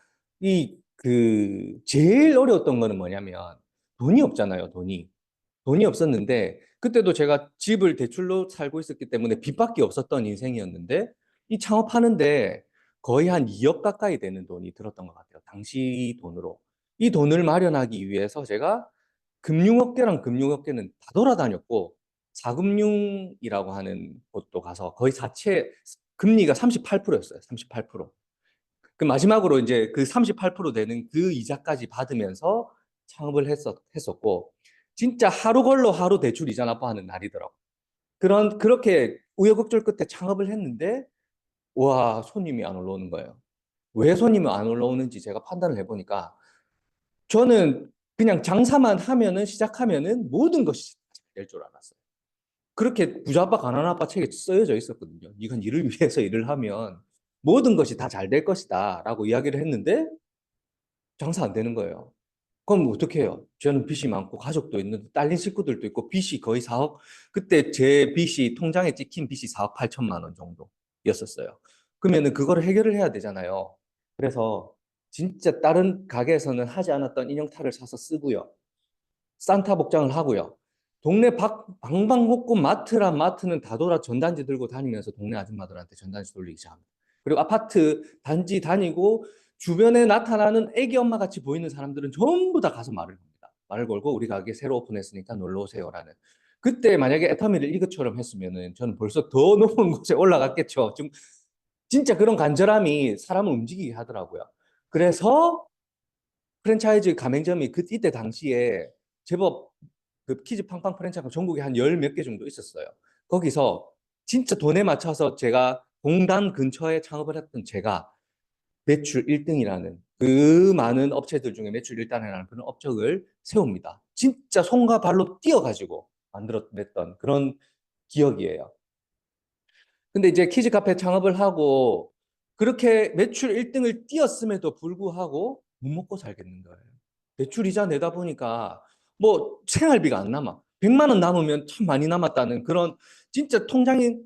Speaker 4: 제일 어려웠던 거는 뭐냐면 돈이 없잖아요, 돈이 없었는데 그때도 제가 집을 대출로 살고 있었기 때문에 빚밖에 없었던 인생이었는데 이 창업하는데 거의 한 2억 가까이 되는 돈이 들었던 것 같아요. 당시 돈으로. 이 돈을 마련하기 위해서 제가 금융업계랑 금융업계는 다 돌아다녔고, 자금융이라고 하는 곳도 가서 거의 자체 금리가 38%였어요. 38%. 그 마지막으로 이제 그 38% 되는 그 이자까지 받으면서 창업을 했었고, 진짜 하루 걸러 하루 대출 이자 납부하는 날이더라고. 그렇게 우여곡절 끝에 창업을 했는데, 와, 손님이 안 올라오는 거예요. 왜 손님이 안 올라오는지 제가 판단을 해보니까, 저는 그냥 장사만 하면은, 시작하면은 모든 것이 될 줄 알았어요. 그렇게 부자 아빠 가난한 아빠 책에 쓰여져 있었거든요. 이건 일을 위해서 일을 하면 모든 것이 다 잘 될 것이다 라고 이야기를 했는데 장사 안 되는 거예요. 그럼 어떻게 해요? 저는 빚이 많고 가족도 있는데 딸린 식구들도 있고 빚이 거의 4억, 그때 제 빚이 통장에 찍힌 빚이 4억 8천만 원 정도였었어요. 그러면은 그거를 해결을 해야 되잖아요. 그래서 진짜 다른 가게에서는 하지 않았던 인형탈을 사서 쓰고요. 산타 복장을 하고요. 동네 방방곡곡 마트란 마트는 다 돌아 전단지 들고 다니면서 동네 아줌마들한테 전단지 돌리기 시작합니다. 그리고 아파트 단지 다니고 주변에 나타나는 애기 엄마 같이 보이는 사람들은 전부 다 가서 말을 겁니다. 말을 걸고 우리 가게 새로 오픈했으니까 놀러 오세요라는. 그때 만약에 애터미를 이것처럼 했으면은 저는 벌써 더 높은 곳에 올라갔겠죠. 좀 진짜 그런 간절함이 사람을 움직이게 하더라고요. 그래서 프랜차이즈 가맹점이 이때 당시에 제법 그 키즈 팡팡 프랜차이즈가 전국에 한 열 몇 개 정도 있었어요. 거기서 진짜 돈에 맞춰서 제가 공단 근처에 창업을 했던 제가 매출 1등이라는 그 많은 업체들 중에 매출 1단이라는 그런 업적을 세웁니다. 진짜 손과 발로 뛰어가지고 만들어냈던 그런 기억이에요. 근데 이제 키즈 카페 창업을 하고 그렇게 매출 1등을 뛰었음에도 불구하고 못 먹고 살겠는 거예요. 대출 이자 내다 보니까 뭐 생활비가 안 남아. 100만 원 남으면 참 많이 남았다는 그런 진짜 통장이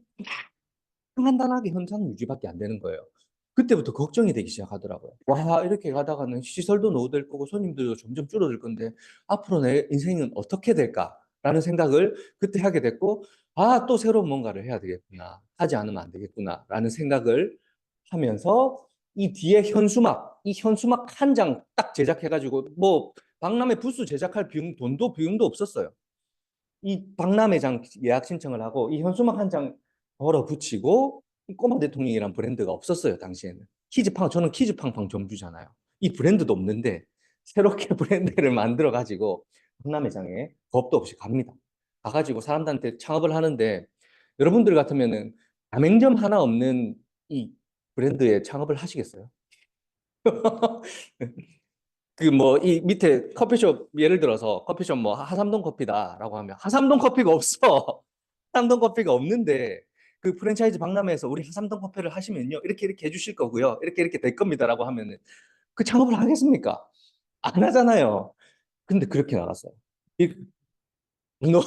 Speaker 4: 간단하게 현상 유지밖에 안 되는 거예요. 그때부터 걱정이 되기 시작하더라고요. 와, 이렇게 가다가는 시설도 노후될 거고 손님들도 점점 줄어들 건데 앞으로 내 인생은 어떻게 될까라는 생각을 그때 하게 됐고, 아, 또 새로운 뭔가를 해야 되겠구나. 하지 않으면 안 되겠구나라는 생각을 하면서 이 뒤에 이 현수막 한 장 딱 제작해가지고 뭐 박람회 부스 제작할 비용도 없었어요. 이 박람회장 예약 신청을 하고 이 현수막 한 장 걸어 붙이고 이 꼬마 대통령이란 브랜드가 없었어요, 당시에는. 저는 키즈팡팡 점주잖아요. 이 브랜드도 없는데 새롭게 브랜드를 만들어 가지고 박람회장에 겁도 없이 갑니다. 가가지고 사람들한테 창업을 하는데, 여러분들 같으면은 가맹점 하나 없는 이 브랜드에 창업을 하시겠어요? 그 뭐 이 밑에 커피숍 예를 들어서 커피숍 뭐 하삼동 커피다라고 하면 하삼동 커피가 없어. 하삼동 커피가 없는데 그 프랜차이즈 박람회에서 우리 하삼동 커피를 하시면요 이렇게 해주실 거고요 이렇게 될 겁니다라고 하면은 그 창업을 하겠습니까? 안 하잖아요. 근데 그렇게 나갔어요. 이- 너-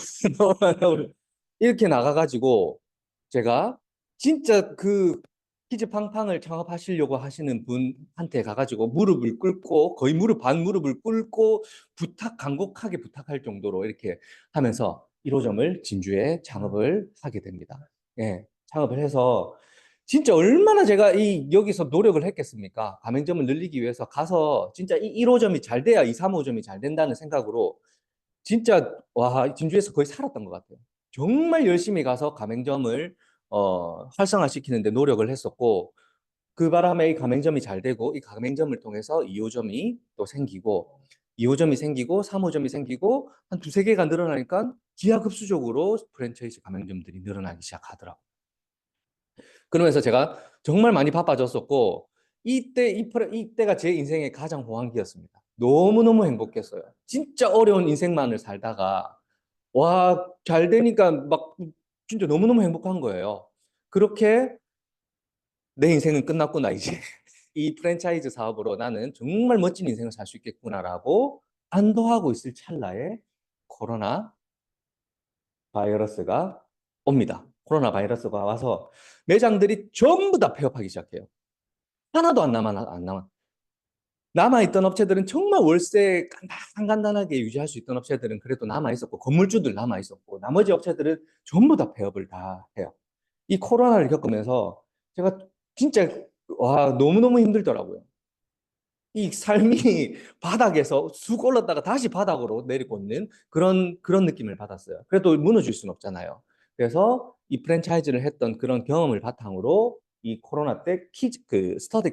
Speaker 4: 이렇게 나가가지고 제가 진짜 그 키즈팡팡을 창업하시려고 하시는 분한테 가가지고 무릎을 꿇고 거의 무릎을 꿇고 간곡하게 부탁할 정도로 이렇게 하면서 1호점을 진주에 창업을 하게 됩니다. 예, 창업을 해서 진짜 얼마나 제가 여기서 노력을 했겠습니까? 가맹점을 늘리기 위해서 가서 진짜 이 1호점이 잘 돼야 2, 3호점이 잘 된다는 생각으로 진짜 와 진주에서 거의 살았던 것 같아요. 정말 열심히 가서 가맹점을 활성화시키는데 노력을 했었고, 그 바람에 이 가맹점이 잘 되고 이 가맹점을 통해서 2호점이 또 생기고 2호점이 생기고 3호점이 생기고 한 두세 개가 늘어나니까 기하급수적으로 프랜차이즈 가맹점들이 늘어나기 시작하더라고요. 그러면서 제가 정말 많이 바빠졌었고 이때가 제 인생의 가장 호황기였습니다. 너무너무 행복했어요. 진짜 어려운 인생만을 살다가 와, 잘 되니까 막 진짜 너무너무 행복한 거예요. 그렇게 내 인생은 끝났구나, 이제. 이 프랜차이즈 사업으로 나는 정말 멋진 인생을 살 수 있겠구나라고 안도하고 있을 찰나에 코로나 바이러스가 옵니다. 코로나 바이러스가 와서 매장들이 전부 다 폐업하기 시작해요. 하나도 안 남아. 남아있던 업체들은 정말 월세 간단하게 유지할 수 있던 업체들은 그래도 남아있었고, 건물주들 남아있었고, 나머지 업체들은 전부 다 폐업을 다 해요. 이 코로나를 겪으면서 제가 진짜 와, 너무너무 힘들더라고요. 이 삶이 바닥에서 쑥 올랐다가 다시 바닥으로 내리꽂는 그런 느낌을 받았어요. 그래도 무너질 수는 없잖아요. 그래서 이 프랜차이즈를 했던 그런 경험을 바탕으로 이 코로나 때 스터디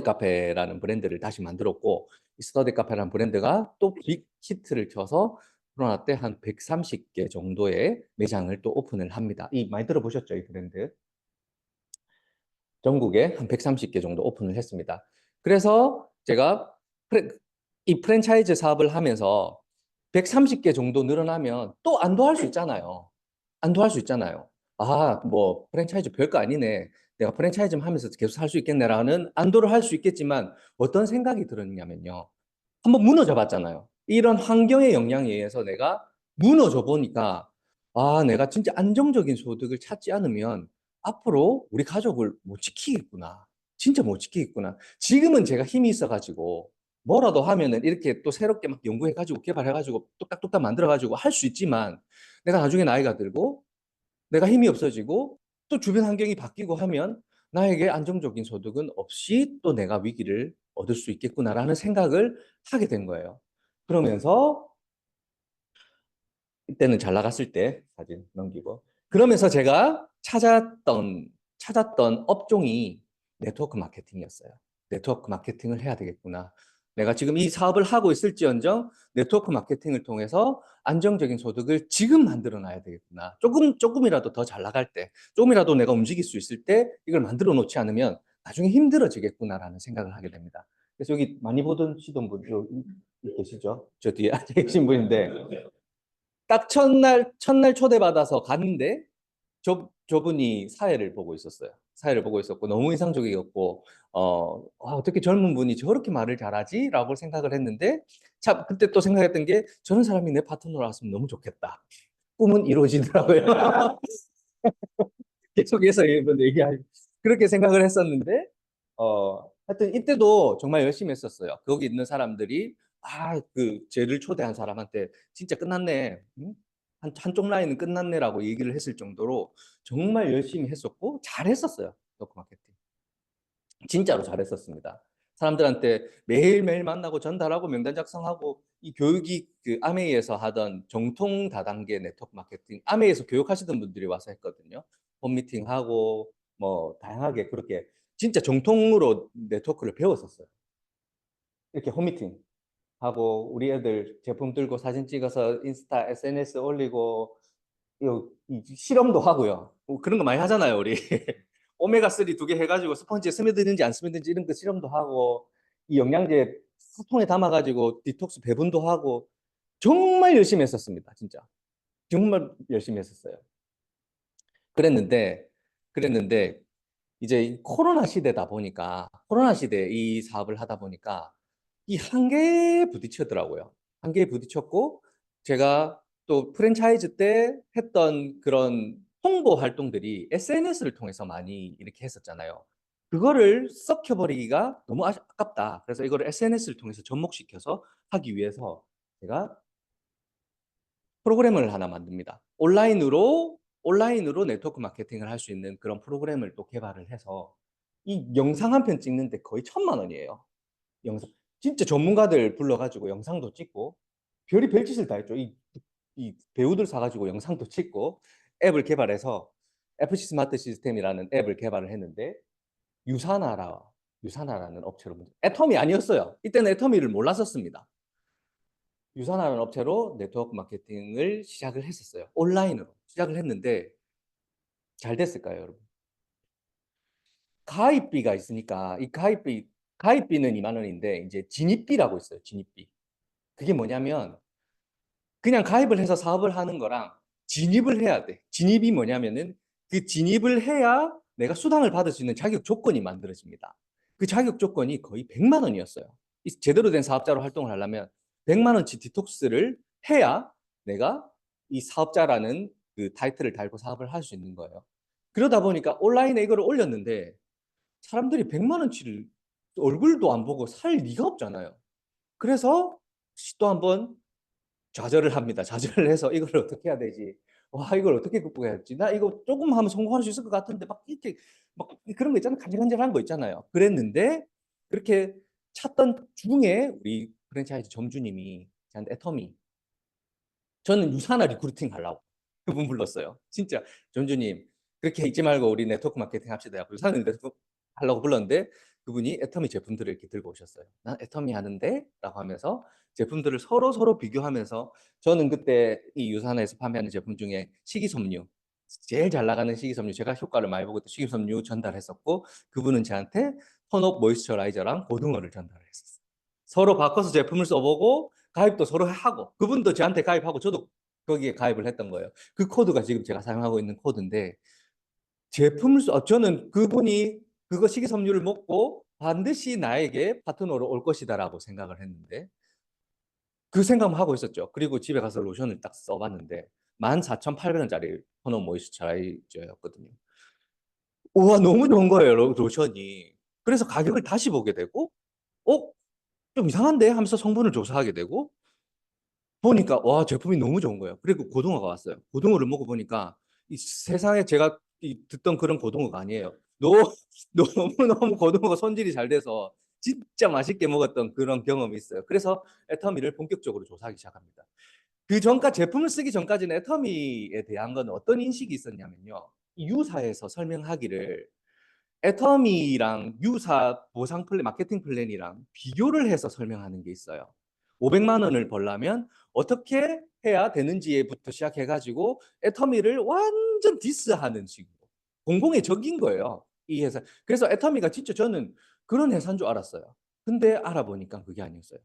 Speaker 4: 카페라는 브랜드를 다시 만들었고, 이 스터디 카페라는 브랜드가 또 빅 히트를 쳐서 코로나 때 한 130개 정도의 매장을 또 오픈을 합니다. 많이 들어보셨죠, 이 브랜드? 전국에 한 130개 정도 오픈을 했습니다. 그래서 제가 이 프랜차이즈 사업을 하면서 130개 정도 늘어나면 또 안도할 수 있잖아요. 안도할 수 있잖아요. 아, 뭐 프랜차이즈 별거 아니네. 내가 프랜차이즈 하면서 계속 살 수 있겠네라는 안도를 할 수 있겠지만 어떤 생각이 들었냐면요. 한번 무너져 봤잖아요. 이런 환경의 영향에 의해서 내가 무너져 보니까 아, 내가 진짜 안정적인 소득을 찾지 않으면 앞으로 우리 가족을 못 지키겠구나. 진짜 못 지키겠구나. 지금은 제가 힘이 있어가지고 뭐라도 하면은 이렇게 또 새롭게 막 연구해가지고 개발해가지고 뚝딱뚝딱 만들어가지고 할 수 있지만 내가 나중에 나이가 들고 내가 힘이 없어지고 또 주변 환경이 바뀌고 하면 나에게 안정적인 소득은 없이 또 내가 위기를 얻을 수 있겠구나라는 생각을 하게 된 거예요. 그러면서 이때는 잘 나갔을 때 사진 넘기고 그러면서 제가 찾았던 업종이 네트워크 마케팅이었어요. 네트워크 마케팅을 해야 되겠구나. 내가 지금 이 사업을 하고 있을지언정 네트워크 마케팅을 통해서 안정적인 소득을 지금 만들어 놔야 되겠구나. 조금이라도 더 잘 나갈 때, 조금이라도 내가 움직일 수 있을 때 이걸 만들어 놓지 않으면 나중에 힘들어지겠구나라는 생각을 하게 됩니다. 그래서 여기 많이 보시던 분 여기 계시죠? 저 뒤에 앉아 계신 분인데 딱 첫날 초대받아서 갔는데 저분이 사회를 보고 있었어요. 사회를 보고 있었고 너무 인상적이었고 어떻게 젊은 분이 저렇게 말을 잘하지? 라고 생각을 했는데 참 그때 또 생각했던 게 저런 사람이 내 파트너로 왔으면 너무 좋겠다. 꿈은 이루어지더라고요. 계속해서 얘기하고 그렇게 생각을 했었는데 하여튼 이때도 정말 열심히 했었어요. 거기 있는 사람들이 쟤를 초대한 사람한테 진짜 끝났네. 응? 한쪽 라인은 끝났네라고 얘기를 했을 정도로 정말 열심히 했었고 잘했었어요. 토크 마케팅. 진짜로 잘했었습니다. 사람들한테 매일매일 만나고 전달하고 명단 작성하고 이 교육이 그 아메이에서 하던 정통 다단계 네트워크 마케팅, 아메이에서 교육하시던 분들이 와서 했거든요. 홈미팅하고 뭐 다양하게 그렇게 진짜 정통으로 네트워크를 배웠었어요. 이렇게 홈미팅 하고 우리 애들 제품 들고 사진 찍어서 인스타, SNS 올리고 이 실험도 하고요. 그런 거 많이 하잖아요, 우리. 오메가3 2개 해가지고 스펀지에 스며드는지 안 스며드는지 이런 거 실험도 하고 이 영양제 수통에 담아가지고 디톡스 배분도 하고 정말 열심히 했었습니다, 진짜. 정말 열심히 했었어요. 그랬는데 이제 이 코로나 시대다 보니까 코로나 시대에 이 사업을 하다 보니까 이 한계에 부딪혔더라고요. 한계에 부딪혔고 제가 또 프랜차이즈 때 했던 그런 홍보 활동들이 SNS를 통해서 많이 이렇게 했었잖아요. 그거를 썩혀버리기가 너무 아깝다. 그래서 이거를 SNS를 통해서 접목시켜서 하기 위해서 제가 프로그램을 하나 만듭니다. 온라인으로 네트워크 마케팅을 할 수 있는 그런 프로그램을 또 개발을 해서 이 영상 한 편 찍는데 거의 1,000만 원이에요. 영상. 진짜 전문가들 불러가지고 영상도 찍고 별이 별짓을 다 했죠. 이 배우들 사가지고 영상도 찍고 앱을 개발해서 FC 스마트 시스템이라는 앱을 개발을 했는데 유사나라는 업체로 애터미 아니었어요. 이때는 애터미를 몰랐었습니다. 유사나라는 업체로 네트워크 마케팅을 시작을 했었어요. 온라인으로 시작을 했는데 잘 됐을까요, 여러분? 가입비가 있으니까 이 가입비는 2만 원인데 이제 진입비라고 있어요. 진입비. 그게 뭐냐면 그냥 가입을 해서 사업을 하는 거랑 진입을 해야 돼. 진입이 뭐냐면은 그 진입을 해야 내가 수당을 받을 수 있는 자격 조건이 만들어집니다. 그 자격 조건이 거의 100만 원이었어요. 제대로 된 사업자로 활동을 하려면 100만 원치 디톡스를 해야 내가 이 사업자라는 그 타이틀을 달고 사업을 할 수 있는 거예요. 그러다 보니까 온라인에 이거를 올렸는데 사람들이 100만 원치를 얼굴도 안 보고 살 리가 없잖아요. 그래서 또 한번 좌절을 합니다. 좌절을 해서 이걸 어떻게 해야 되지? 와, 이걸 어떻게 극복해야 할지. 나 이거 조금 하면 성공할 수 있을 것 같은데 막 이렇게 막 그런 거 있잖아. 간질간질한 거 있잖아요. 그랬는데 그렇게 찾던 중에 우리 프랜차이즈 점주님이 저한테 애터미 저는 유산화 리크루팅 하려고 그분 불렀어요. 진짜 점주님 그렇게 잊지 말고 우리 네트워크 마케팅 합시다. 유산화 리크루팅 하려고 불렀는데 그분이 애터미 제품들을 이렇게 들고 오셨어요. 난 애터미 하는데 라고 하면서 제품들을 서로 비교하면서 저는 그때 이 유산화에서 판매하는 제품 중에 식이섬유 제일 잘 나가는 식이섬유 제가 효과를 많이 보고 식이섬유 전달했었고 그분은 저한테 톤업 모이스처라이저랑 고등어를 전달했었어요. 서로 바꿔서 제품을 써보고 가입도 서로 하고 그분도 저한테 가입하고 저도 거기에 가입을 했던 거예요. 그 코드가 지금 제가 사용하고 있는 코드인데 저는 그분이 그거 식이섬유를 먹고 반드시 나에게 파트너로 올 것이다라고 생각을 했는데 그 생각만 하고 있었죠. 그리고 집에 가서 로션을 딱 써봤는데 14,800원짜리 톤업 모이스처라이저였거든요. 우와, 너무 좋은 거예요, 로션이. 그래서 가격을 다시 보게 되고, 어? 좀 이상한데? 하면서 성분을 조사하게 되고, 보니까, 와, 제품이 너무 좋은 거예요. 그리고 고등어가 왔어요. 고등어를 먹어보니까, 이 세상에 제가 듣던 그런 고등어가 아니에요. 너무너무 고등어가 손질이 잘 돼서, 진짜 맛있게 먹었던 그런 경험이 있어요. 그래서 애터미를 본격적으로 조사하기 시작합니다. 그 전까지 제품을 쓰기 전까지는 애터미에 대한 건 어떤 인식이 있었냐면요. 유사에서 설명하기를 애터미랑 유사 보상 플랜, 마케팅 플랜이랑 비교를 해서 설명하는 게 있어요. 500만 원을 벌려면 어떻게 해야 되는지부터 시작해가지고 애터미를 완전 디스하는 식으로 공공의 적인 거예요. 이 회사. 그래서 애터미가 진짜 저는 그런 회사인 줄 알았어요. 근데 알아보니까 그게 아니었어요.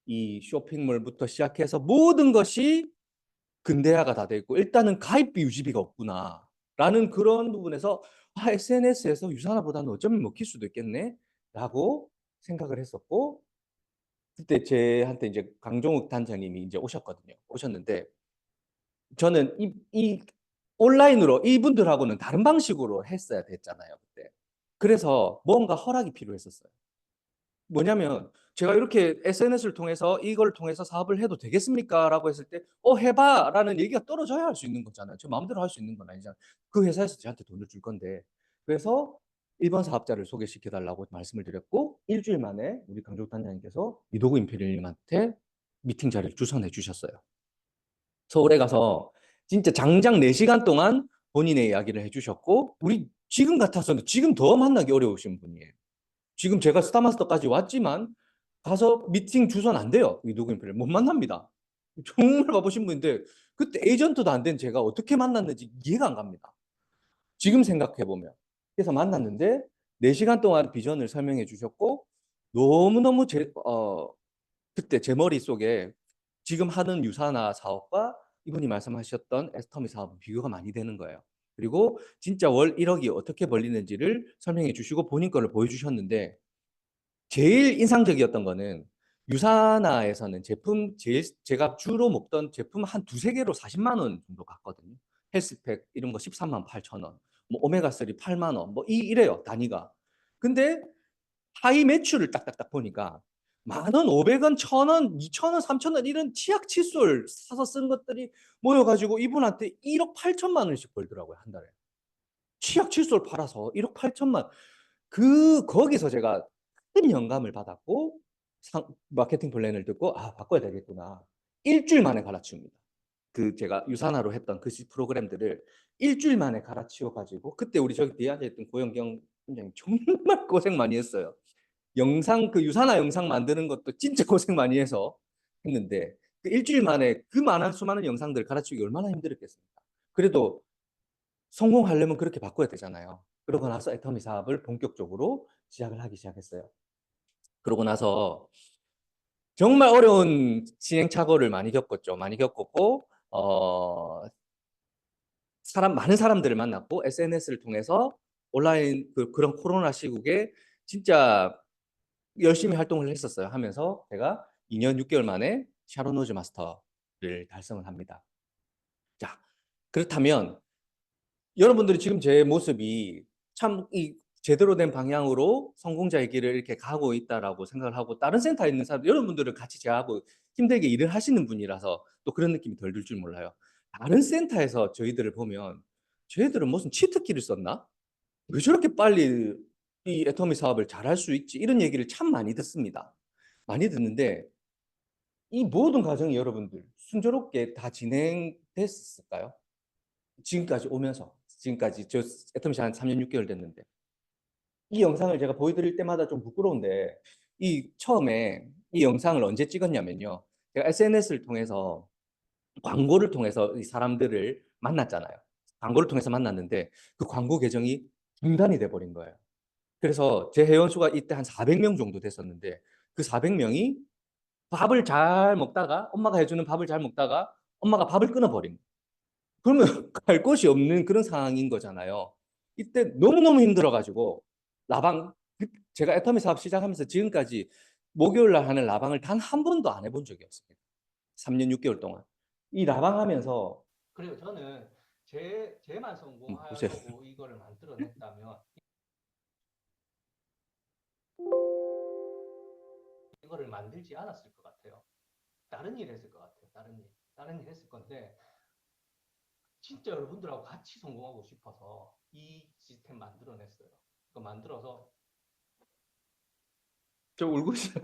Speaker 4: 이 쇼핑몰부터 시작해서 모든 것이 근대화가 다 돼 있고 일단은 가입비 유지비가 없구나 라는 그런 부분에서 SNS에서 유산화보다는 어쩌면 먹힐 수도 있겠네 라고 생각을 했었고 그때 제한테 이제 강종욱 단장님이 이제 오셨거든요. 오셨는데 저는 이 온라인으로 이분들하고는 다른 방식으로 했어야 됐잖아요. 그때. 그래서 뭔가 허락이 필요했었어요. 뭐냐면 제가 이렇게 SNS를 통해서 이걸 통해서 사업을 해도 되겠습니까? 라고 했을 때 해봐 라는 얘기가 떨어져야 할 수 있는 거잖아요. 저 마음대로 할 수 있는 건 아니잖아요. 그 회사에서 저한테 돈을 줄 건데 그래서 1번 사업자를 소개시켜 달라고 말씀을 드렸고 일주일 만에 우리 강조 단장님께서 이도구 임페리님한테 미팅 자리를 주선해 주셨어요. 서울에 가서 진짜 장장 4시간 동안 본인의 이야기를 해주셨고 우리 지금 같아서는 지금 더 만나기 어려우신 분이에요. 지금 제가 스타마스터까지 왔지만 가서 미팅 주소는 안 돼요. 이도구 인프를 못 만납니다. 정말 바보신 분인데 그때 에이전트도 안 된 제가 어떻게 만났는지 이해가 안 갑니다. 지금 생각해 보면. 그래서 만났는데 4시간 동안 비전을 설명해 주셨고 너무너무 그때 제 머릿속에 지금 하는 유산화 사업과 이분이 말씀하셨던 애터미 사업은 비교가 많이 되는 거예요. 그리고 진짜 월 1억이 어떻게 벌리는지를 설명해 주시고 본인 거를 보여주셨는데 제일 인상적이었던 거는 유산화에서는 제가 주로 먹던 제품 한 두세 개로 40만 원 정도 갔거든요. 헬스팩 이런 거 13만 8천 원, 뭐 오메가3 8만 원, 뭐 이래요 단위가. 근데 하이 매출을 딱딱딱 보니까 10,000원, 500원, 1,000원, 2,000원, 3,000원 이런 치약 칫솔 사서 쓴 것들이 모여가지고 이분한테 1억 8천만 원씩 벌더라고요 한 달에. 치약 칫솔 팔아서 1억 8천만. 거기서 제가 큰 영감을 받았고 마케팅 플랜을 듣고 바꿔야 되겠구나. 일주일 만에 갈아치웁니다. 제가 유산화로 했던 그 프로그램들을 일주일 만에 갈아치워 가지고 그때 우리 저기 뒤에 앉아있던 고영경 팀장님 정말 고생 많이 했어요. 유산화 영상 만드는 것도 진짜 고생 많이 해서 했는데 그 일주일 만에 그 많은 수많은 영상들을 갈아치우기 얼마나 힘들었겠습니까? 그래도 성공하려면 그렇게 바꿔야 되잖아요. 그러고 나서 애터미 사업을 본격적으로 시작을 하기 시작했어요. 그러고 나서 정말 어려운 시행착오를 많이 겪었죠. 많이 겪었고 많은 사람들을 만났고 SNS를 통해서 온라인 그런 코로나 시국에 진짜 열심히 활동을 했었어요. 하면서 제가 2년 6개월 만에 샤론 로즈 마스터를 달성을 합니다. 자, 그렇다면 여러분들이 지금 제 모습이 참 제대로 된 방향으로 성공자의 길을 이렇게 가고 있다라고 생각을 하고 다른 센터에 있는 사람들 여러분들은 같이 저하고 힘들게 일을 하시는 분이라서 또 그런 느낌이 덜 들 줄 몰라요. 다른 센터에서 저희들을 보면 저희들은 무슨 치트키를 썼나? 왜 저렇게 빨리 이 애터미 사업을 잘할 수 있지? 이런 얘기를 참 많이 듣습니다. 많이 듣는데 이 모든 과정이 여러분들 순조롭게 다 진행됐을까요? 지금까지 오면서 지금까지 저 애터미 한 3년 6개월 됐는데 이 영상을 제가 보여드릴 때마다 좀 부끄러운데 이 처음에 이 영상을 언제 찍었냐면요. 제가 SNS를 통해서 광고를 통해서 이 사람들을 만났잖아요. 광고를 통해서 만났는데 그 광고 계정이 중단이 돼 버린 거예요. 그래서 제 회원 수가 이때 한 400명 정도 됐었는데 그 400명이 밥을 잘 먹다가 엄마가 해주는 밥을 잘 먹다가 엄마가 밥을 끊어버린 거예요. 그러면 갈 곳이 없는 그런 상황인 거잖아요. 이때 너무너무 힘들어가지고 라방 제가 애터미 사업 시작하면서 지금까지 목요일 날 하는 라방을 단 한 번도 안 해본 적이 없습니다. 3년 6개월 동안. 이 라방 하면서 그래요. 저는 제만 성공하려고 이거를 만들어냈다면 이거를 만들지 않았을 것 같아요. 다른 일 했을 것 같아요. 다른 일 했을 건데 진짜 여러분들하고 같이 성공하고 싶어서 이 시스템 만들어냈어요. 그 만들어서 저 울고 있어요.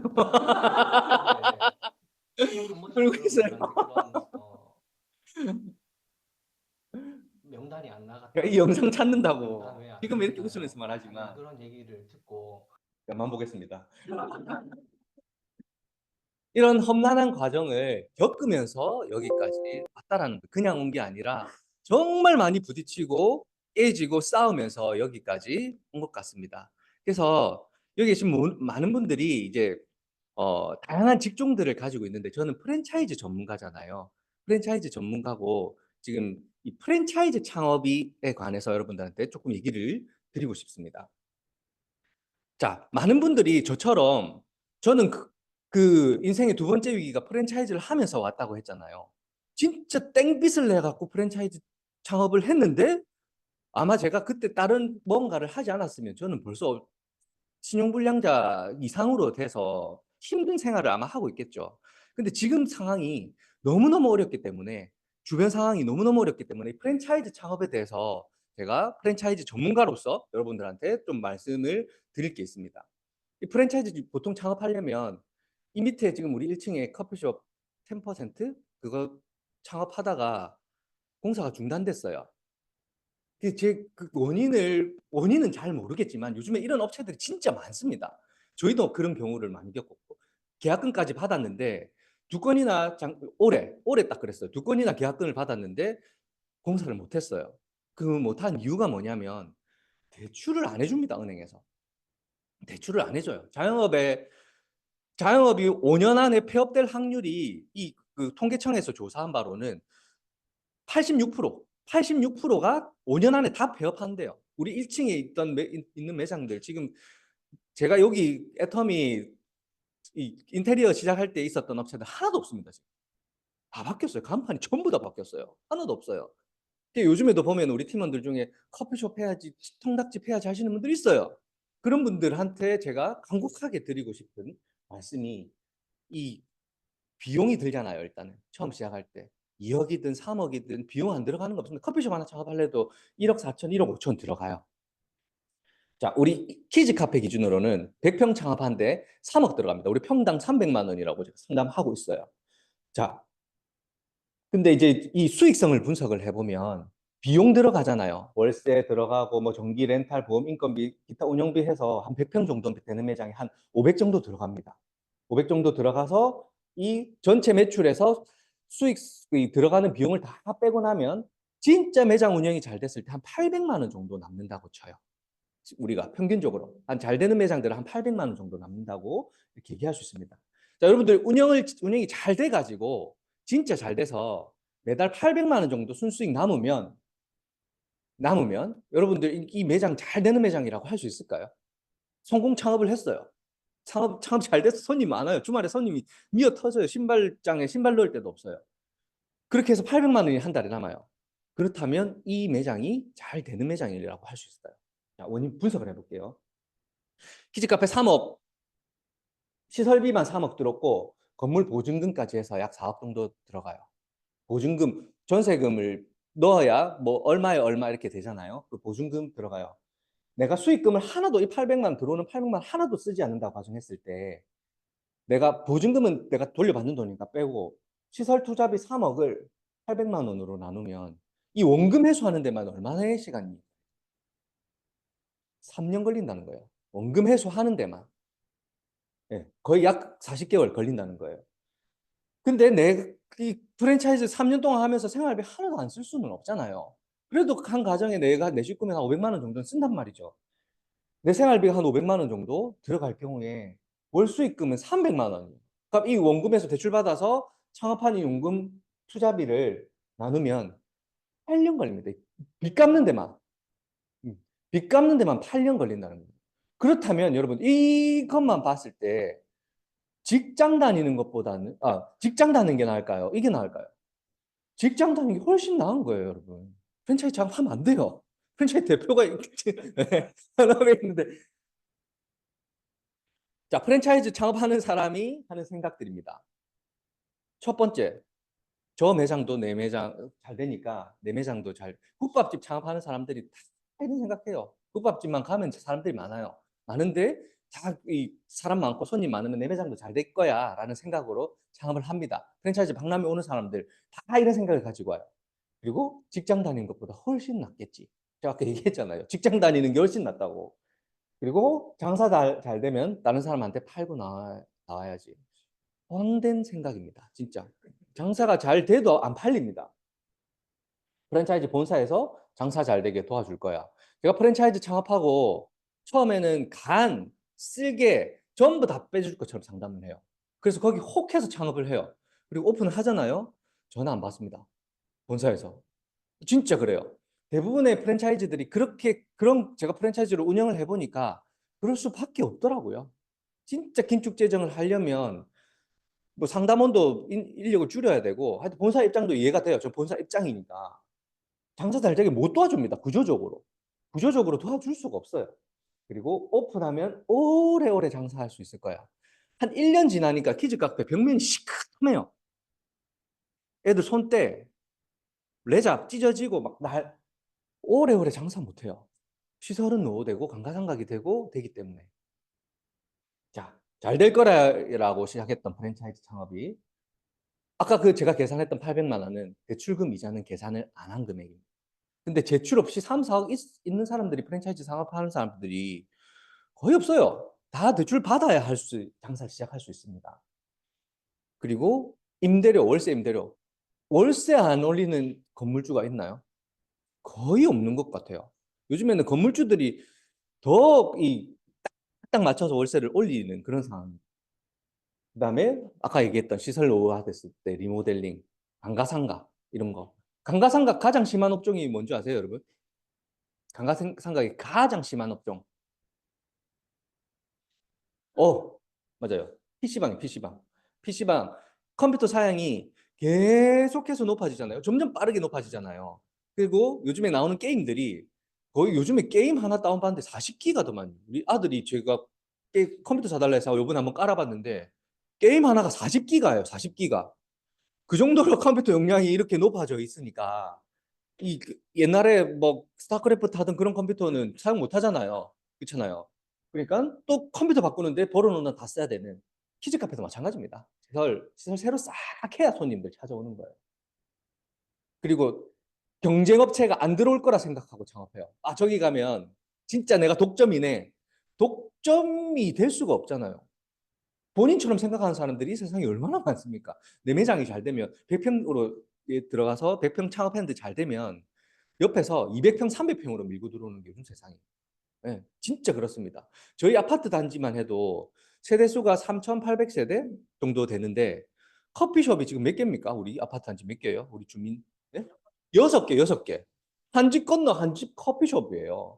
Speaker 4: 울고 있어요. 명단이 안 나갔다. 이 영상 찾는다고 지금 이렇게 웃으면서 말하지만 그런 얘기를 듣고 만 보겠습니다. 이런 험난한 과정을 겪으면서 여기까지 왔다라는 거. 그냥 온 게 아니라 정말 많이 부딪히고 깨지고 싸우면서 여기까지 온 것 같습니다. 그래서 여기 계신 많은 분들이 이제 다양한 직종들을 가지고 있는데 저는 프랜차이즈 전문가잖아요. 프랜차이즈 전문가고 지금 이 프랜차이즈 창업에 관해서 여러분들한테 조금 얘기를 드리고 싶습니다. 자, 많은 분들이 저처럼 저는 그 인생의 두 번째 위기가 프랜차이즈를 하면서 왔다고 했잖아요. 진짜 땡빚을 내갖고 프랜차이즈 창업을 했는데 아마 제가 그때 다른 뭔가를 하지 않았으면 저는 벌써 신용불량자 이상으로 돼서 힘든 생활을 아마 하고 있겠죠. 근데 지금 상황이 너무너무 어렵기 때문에 주변 상황이 너무너무 어렵기 때문에 프랜차이즈 창업에 대해서 제가 프랜차이즈 전문가로서 여러분들한테 좀 말씀을 드릴 게 있습니다. 이 프랜차이즈 보통 창업하려면 이 밑에 지금 우리 1층에 커피숍 10% 그거 창업하다가 공사가 중단됐어요. 그 원인은 잘 모르겠지만 요즘에 이런 업체들이 진짜 많습니다. 저희도 그런 경우를 많이 겪었고 계약금까지 받았는데 두 건이나 올해 딱 그랬어요. 두 건이나 계약금을 받았는데 공사를 못했어요. 그 못한 이유가 뭐냐면 대출을 안 해줍니다. 은행에서 대출을 안 해줘요. 자영업이 5년 안에 폐업될 확률이 그 통계청에서 조사한 바로는 86%가 5년 안에 다 폐업한대요. 우리 1층에 있는 매장들 지금 제가 여기 애터미 인테리어 시작할 때 있었던 업체들 하나도 없습니다. 지금. 다 바뀌었어요. 간판이 전부 다 바뀌었어요. 하나도 없어요. 요즘에도 보면 우리 팀원들 중에 커피숍 해야지, 통닭집 해야지 하시는 분들 있어요. 그런 분들한테 제가 간곡하게 드리고 싶은 말씀이 이 비용이 들잖아요. 일단은 처음 시작할 때 2억이든 3억이든 비용 안 들어가는 거 없습니다. 커피숍 하나 창업하려도 1억 4천, 1억 5천 들어가요. 자, 우리 키즈 카페 기준으로는 100평 창업하는데 3억 들어갑니다. 우리 평당 300만 원이라고 제가 상담하고 있어요. 자, 근데 이제 이 수익성을 분석을 해보면 비용 들어가잖아요. 월세 들어가고 뭐 전기 렌탈 보험 인건비 기타 운영비 해서 한 100평 정도 되는 매장이 한 500 정도 들어갑니다. 500 정도 들어가서 이 전체 매출에서 수익이 들어가는 비용을 다 빼고 나면 진짜 매장 운영이 잘 됐을 때 한 800만 원 정도 남는다고 쳐요. 우리가 평균적으로 한 잘 되는 매장들은 한 800만 원 정도 남는다고 이렇게 얘기할 수 있습니다. 자, 여러분들 운영이 잘 돼가지고 진짜 잘 돼서 매달 800만 원 정도 순수익 남으면 여러분들 이 매장 잘 되는 매장이라고 할 수 있을까요? 성공 창업을 했어요. 창업 잘 돼서 손님 많아요. 주말에 손님이 미어 터져요. 신발장에 신발 넣을 데도 없어요. 그렇게 해서 800만 원이 한 달에 남아요. 그렇다면 이 매장이 잘 되는 매장이라고 할 수 있어요. 자, 원인 분석을 해볼게요. 키즈카페 3억, 시설비만 3억 들었고 건물 보증금까지 해서 약 4억 정도 들어가요. 보증금 전세금을 넣어야 뭐 얼마에 얼마 이렇게 되잖아요. 그 보증금 들어가요. 내가 수익금을 하나도 이 800만 원 들어오는 800만 원 하나도 쓰지 않는다고 가정했을 때 내가 보증금은 내가 돌려받는 돈이니까 빼고 시설 투자비 3억을 800만 원으로 나누면 이 원금 회수하는 데만 얼마나의 시간이 3년 걸린다는 거예요. 원금 회수하는 데만. 예, 거의 약 40개월 걸린다는 거예요. 근데 내 이 프랜차이즈 3년 동안 하면서 생활비 하나도 안 쓸 수는 없잖아요. 그래도 한 가정에 내가 내 식구면 한 500만 원 정도는 쓴단 말이죠. 내 생활비가 한 500만 원 정도 들어갈 경우에 월 수익금은 300만 원이에요. 그러니까 이 원금에서 대출받아서 창업한 이 원금 투자비를 나누면 8년 걸립니다. 빚 갚는 데만. 빚 갚는 데만 8년 걸린다는 거예요. 그렇다면 여러분 이것만 봤을 때 직장 다니는 것보다는 직장 다니는 게 나을까요? 이게 나을까요? 직장 다니는 게 훨씬 나은 거예요, 여러분. 프랜차이즈 창업하면 안 돼요. 프랜차이즈 대표가 하나 있는데 자, 프랜차이즈 창업하는 사람이 하는 생각들입니다. 첫 번째, 저 매장도 내 매장 잘 되니까 내 매장도 잘 국밥집 창업하는 사람들이 다 이런 생각해요. 국밥집만 가면 사람들이 많아요. 많은데 이 사람 많고 손님 많으면 내 매장도 잘 될 거야 라는 생각으로 창업을 합니다. 프랜차이즈 박람회 오는 사람들 다 이런 생각을 가지고 와요. 그리고 직장 다니는 것보다 훨씬 낫겠지. 제가 아까 얘기했잖아요. 직장 다니는 게 훨씬 낫다고. 그리고 장사 잘 되면 다른 사람한테 팔고 나와야지. 헛된 생각입니다. 진짜. 장사가 잘 돼도 안 팔립니다. 프랜차이즈 본사에서 장사 잘 되게 도와줄 거야. 제가 프랜차이즈 창업하고 처음에는 간, 쓸개 전부 다 빼줄 것처럼 상담을 해요. 그래서 거기 혹해서 창업을 해요. 그리고 오픈을 하잖아요. 전화 안 받습니다. 본사에서. 진짜 그래요. 대부분의 프랜차이즈들이 그런 제가 프랜차이즈를 운영을 해보니까 그럴 수밖에 없더라고요. 진짜 긴축 재정을 하려면 뭐 상담원도 인력을 줄여야 되고 하여튼 본사 입장도 이해가 돼요. 저 본사 입장이니까. 장사 잘 되게 못 도와줍니다. 구조적으로. 구조적으로 도와줄 수가 없어요. 그리고 오픈하면 오래오래 장사할 수 있을 거야. 한 1년 지나니까 키즈 카페 벽면이 시커매요. 애들 손때 레잡 찢어지고 오래오래 장사 못 해요. 시설은 노후되고 감가상각이 되기 때문에. 자, 잘 될 거라고 시작했던 프랜차이즈 창업이 아까 제가 계산했던 800만 원은 대출금 이자는 계산을 안 한 금액입니다. 근데 제출 없이 3, 4억 있는 사람들이 프랜차이즈 창업하는 사람들이 거의 없어요. 다 대출 받아야 장사를 시작할 수 있습니다. 그리고 임대료, 월세 임대료. 월세 안 올리는 건물주가 있나요? 거의 없는 것 같아요. 요즘에는 건물주들이 더 딱 맞춰서 월세를 올리는 그런 상황입니다. 그다음에 아까 얘기했던 시설 노후화됐을 때 리모델링, 감가상각 이런 거. 감가상각 가장 심한 업종이 뭔지 아세요, 여러분? 감가상각이 가장 심한 업종. 맞아요. PC방. PC방 컴퓨터 사양이 계속해서 높아지잖아요. 점점 빠르게 높아지잖아요. 그리고 요즘에 나오는 게임들이 거의 요즘에 게임 하나 다운받는데 40기가더만. 우리 아들이 제가 컴퓨터 사달라 해서 요번에 한번 깔아봤는데 게임 하나가 40기가예요. 40기가. 그 정도로 컴퓨터 용량이 이렇게 높아져 있으니까 옛날에 뭐 스타크래프트 하던 그런 컴퓨터는 사용 못 하잖아요. 그렇잖아요. 그러니까 또 컴퓨터 바꾸는데 벌어놓은 돈 다 써야 되는 키즈 카페도 마찬가지입니다. 시설 새로 싹 해야 손님들 찾아오는 거예요. 그리고 경쟁업체가 안 들어올 거라 생각하고 창업해요. 저기 가면 진짜 내가 독점이네. 독점이 될 수가 없잖아요. 본인처럼 생각하는 사람들이 이 세상에 얼마나 많습니까? 내 매장이 잘 되면 100평으로 들어가서 100평 창업했는데 잘 되면 옆에서 200평, 300평으로 밀고 들어오는 게 요즘 세상이에요. 네, 진짜 그렇습니다. 저희 아파트 단지만 해도 세대수가 3,800세대 정도 되는데 커피숍이 지금 몇 개입니까? 우리 아파트 단지 몇 개예요? 우리 주민? 네? 6개, 6개. 한 집 건너 한 집 커피숍이에요.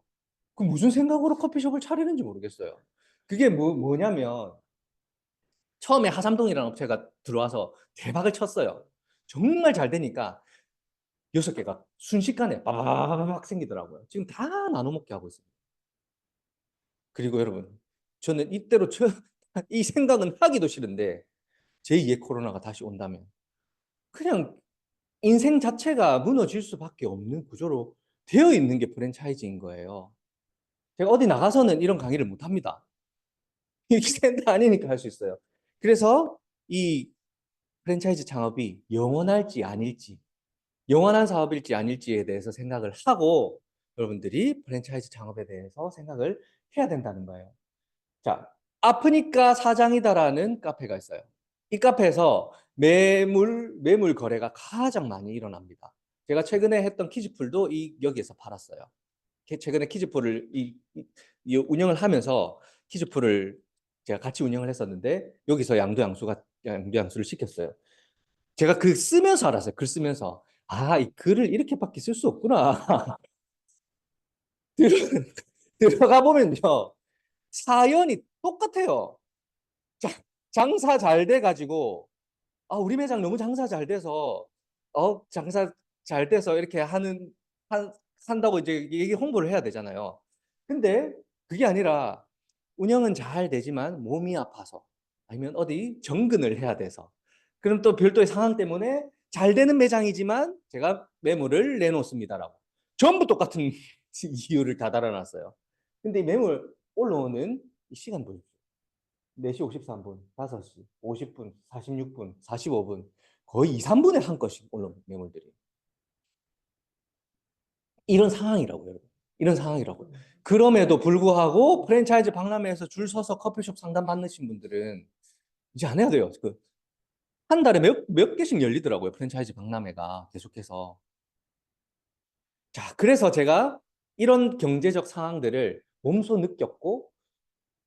Speaker 4: 그 무슨 생각으로 커피숍을 차리는지 모르겠어요. 그게 뭐냐면 처음에 하삼동이라는 업체가 들어와서 대박을 쳤어요. 정말 잘 되니까 6개가 순식간에 빠바바박 생기더라고요. 지금 다 나눠 먹게 하고 있습니다. 그리고 여러분, 저는 이때로 이 생각은 하기도 싫은데 제2의 코로나가 다시 온다면 그냥 인생 자체가 무너질 수밖에 없는 구조로 되어 있는 게 프랜차이즈인 거예요. 제가 어디 나가서는 이런 강의를 못 합니다. 이 센터 아니니까 할 수 있어요. 그래서 이 프랜차이즈 창업이 영원할지 아닐지, 영원한 사업일지 아닐지에 대해서 생각을 하고 여러분들이 프랜차이즈 창업에 대해서 생각을 해야 된다는 거예요. 자, 아프니까 사장이다라는 카페가 있어요. 이 카페에서 매물 거래가 가장 많이 일어납니다. 제가 최근에 했던 키즈풀도 여기에서 팔았어요. 최근에 키즈풀을 이 운영을 하면서 키즈풀을 제가 같이 운영을 했었는데 여기서 양도양수를 시켰어요. 제가 글 쓰면서 알았어요. 글 쓰면서 이 글을 이렇게밖에 쓸 수 없구나. 들어가 보면요. 사연이 똑같아요. 자, 장사 잘 돼가지고 우리 매장 너무 장사 잘 돼서 장사 잘 돼서 이렇게 한다고 이제 얘기 홍보를 해야 되잖아요. 근데 그게 아니라 운영은 잘 되지만 몸이 아파서 아니면 어디 정근을 해야 돼서 그럼 또 별도의 상황 때문에 잘 되는 매장이지만 제가 매물을 내놓습니다라고 전부 똑같은 이유를 다 달아놨어요. 근데 이 매물 올라오는 이 시간 보십시오. 4시 53분, 5시, 50분, 46분, 45분 거의 2, 3분에 한 건씩 올라오는 매물들이. 이런 상황이라고요, 여러분. 이런 상황이라고요. 그럼에도 불구하고 프랜차이즈 박람회에서 줄 서서 커피숍 상담 받으신 분들은 이제 안 해야 돼요. 한 달에 몇 개씩 열리더라고요, 프랜차이즈 박람회가 계속해서. 자, 그래서 제가 이런 경제적 상황들을 몸소 느꼈고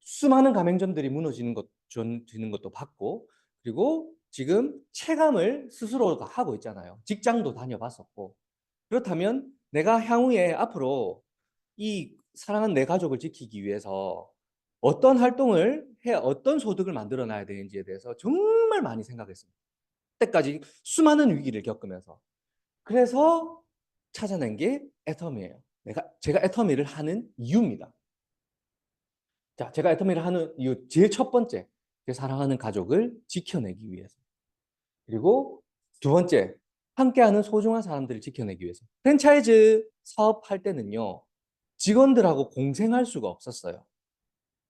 Speaker 4: 수많은 가맹점들이 무너지는 것도 봤고 그리고 지금 체감을 스스로가 하고 있잖아요. 직장도 다녀봤었고 그렇다면 내가 향후에 앞으로 이 사랑하는 내 가족을 지키기 위해서 어떤 활동을 해야 어떤 소득을 만들어 놔야 되는지에 대해서 정말 많이 생각했습니다. 그때까지 수많은 위기를 겪으면서 그래서 찾아낸 게 애터미예요. 제가 애터미를 하는 이유입니다. 자, 제가 애터미를 하는 이유 제일 첫 번째, 제 사랑하는 가족을 지켜내기 위해서. 그리고 두 번째, 함께하는 소중한 사람들을 지켜내기 위해서. 프랜차이즈 사업할 때는요, 직원들하고 공생할 수가 없었어요.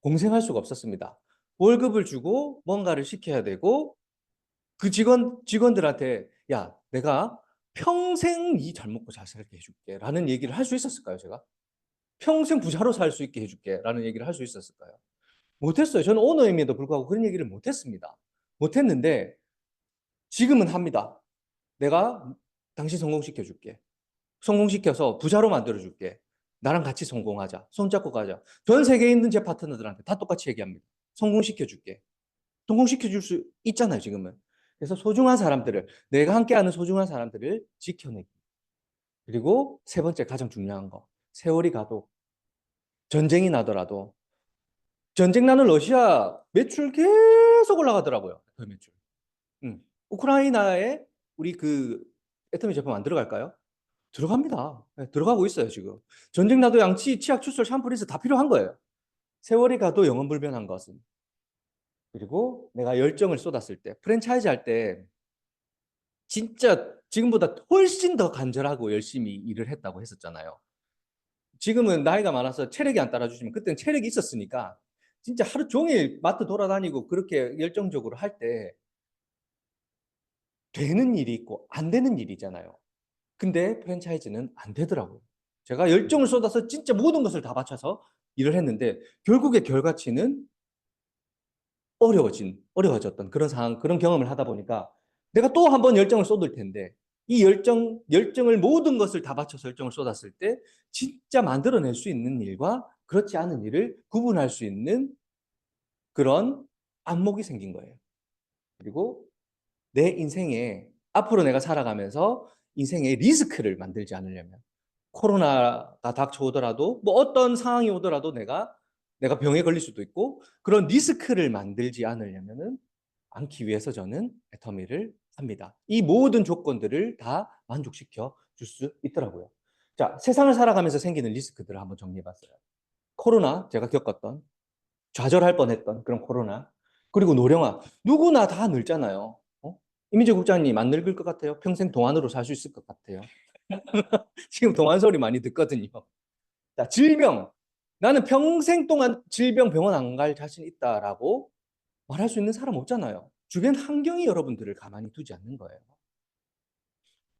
Speaker 4: 공생할 수가 없었습니다. 월급을 주고 뭔가를 시켜야 되고 그 직원들한테 야, 내가 평생 이 잘 먹고 잘 살게 해줄게 라는 얘기를 할 수 있었을까요, 제가? 평생 부자로 살 수 있게 해줄게 라는 얘기를 할 수 있었을까요? 못했어요. 저는 오너임에도 불구하고 그런 얘기를 못했습니다. 못했는데 지금은 합니다. 내가 당신 성공시켜줄게. 성공시켜서 부자로 만들어줄게. 나랑 같이 성공하자. 손잡고 가자. 전 세계에 있는 제 파트너들한테 다 똑같이 얘기합니다. 성공시켜줄게. 성공시켜줄 수 있잖아요, 지금은. 그래서 소중한 사람들을, 내가 함께하는 소중한 사람들을 지켜내기. 그리고 세 번째 가장 중요한 거. 세월이 가도 전쟁이 나더라도 전쟁 나는 러시아 매출 계속 올라가더라고요. 그 매출. 우크라이나에 우리 그 애터미 제품 안 들어갈까요? 들어갑니다. 네, 들어가고 있어요, 지금. 전쟁 나도 양치, 치약, 칫솔, 샴푸, 린스 다 필요한 거예요. 세월이 가도 영원불변한 것은. 그리고 내가 열정을 쏟았을 때, 프랜차이즈 할 때 진짜 지금보다 훨씬 더 간절하고 열심히 일을 했다고 했었잖아요. 지금은 나이가 많아서 체력이 안 따라주지만 그때는 체력이 있었으니까 진짜 하루 종일 마트 돌아다니고 그렇게 열정적으로 할 때 되는 일이 있고 안 되는 일이 있잖아요. 근데 프랜차이즈는 안 되더라고요. 제가 열정을 쏟아서 진짜 모든 것을 다 바쳐서 일을 했는데 결국의 결과치는 어려워졌던 그런 상황, 그런 경험을 하다 보니까 내가 또 한 번 열정을 쏟을 텐데 이 열정을 모든 것을 다 바쳐서 열정을 쏟았을 때 진짜 만들어낼 수 있는 일과 그렇지 않은 일을 구분할 수 있는 그런 안목이 생긴 거예요. 그리고 내 인생에 앞으로 내가 살아가면서 인생의 리스크를 만들지 않으려면 코로나가 닥쳐오더라도 뭐 어떤 상황이 오더라도 내가 병에 걸릴 수도 있고 그런 리스크를 만들지 않기 위해서 저는 애터미를 합니다. 이 모든 조건들을 다 만족시켜 줄 수 있더라고요. 자, 세상을 살아가면서 생기는 리스크들을 한번 정리해 봤어요. 코로나, 제가 겪었던 좌절할 뻔했던 그런 코로나, 그리고 노령화. 누구나 다 늙잖아요. 이민재 국장님 안 늙을 것 같아요? 평생 동안으로 살 수 있을 것 같아요? 지금 동안 소리 많이 듣거든요. 자, 질병. 나는 평생 동안 질병 병원 안 갈 자신 있다라고 말할 수 있는 사람 없잖아요. 주변 환경이 여러분들을 가만히 두지 않는 거예요.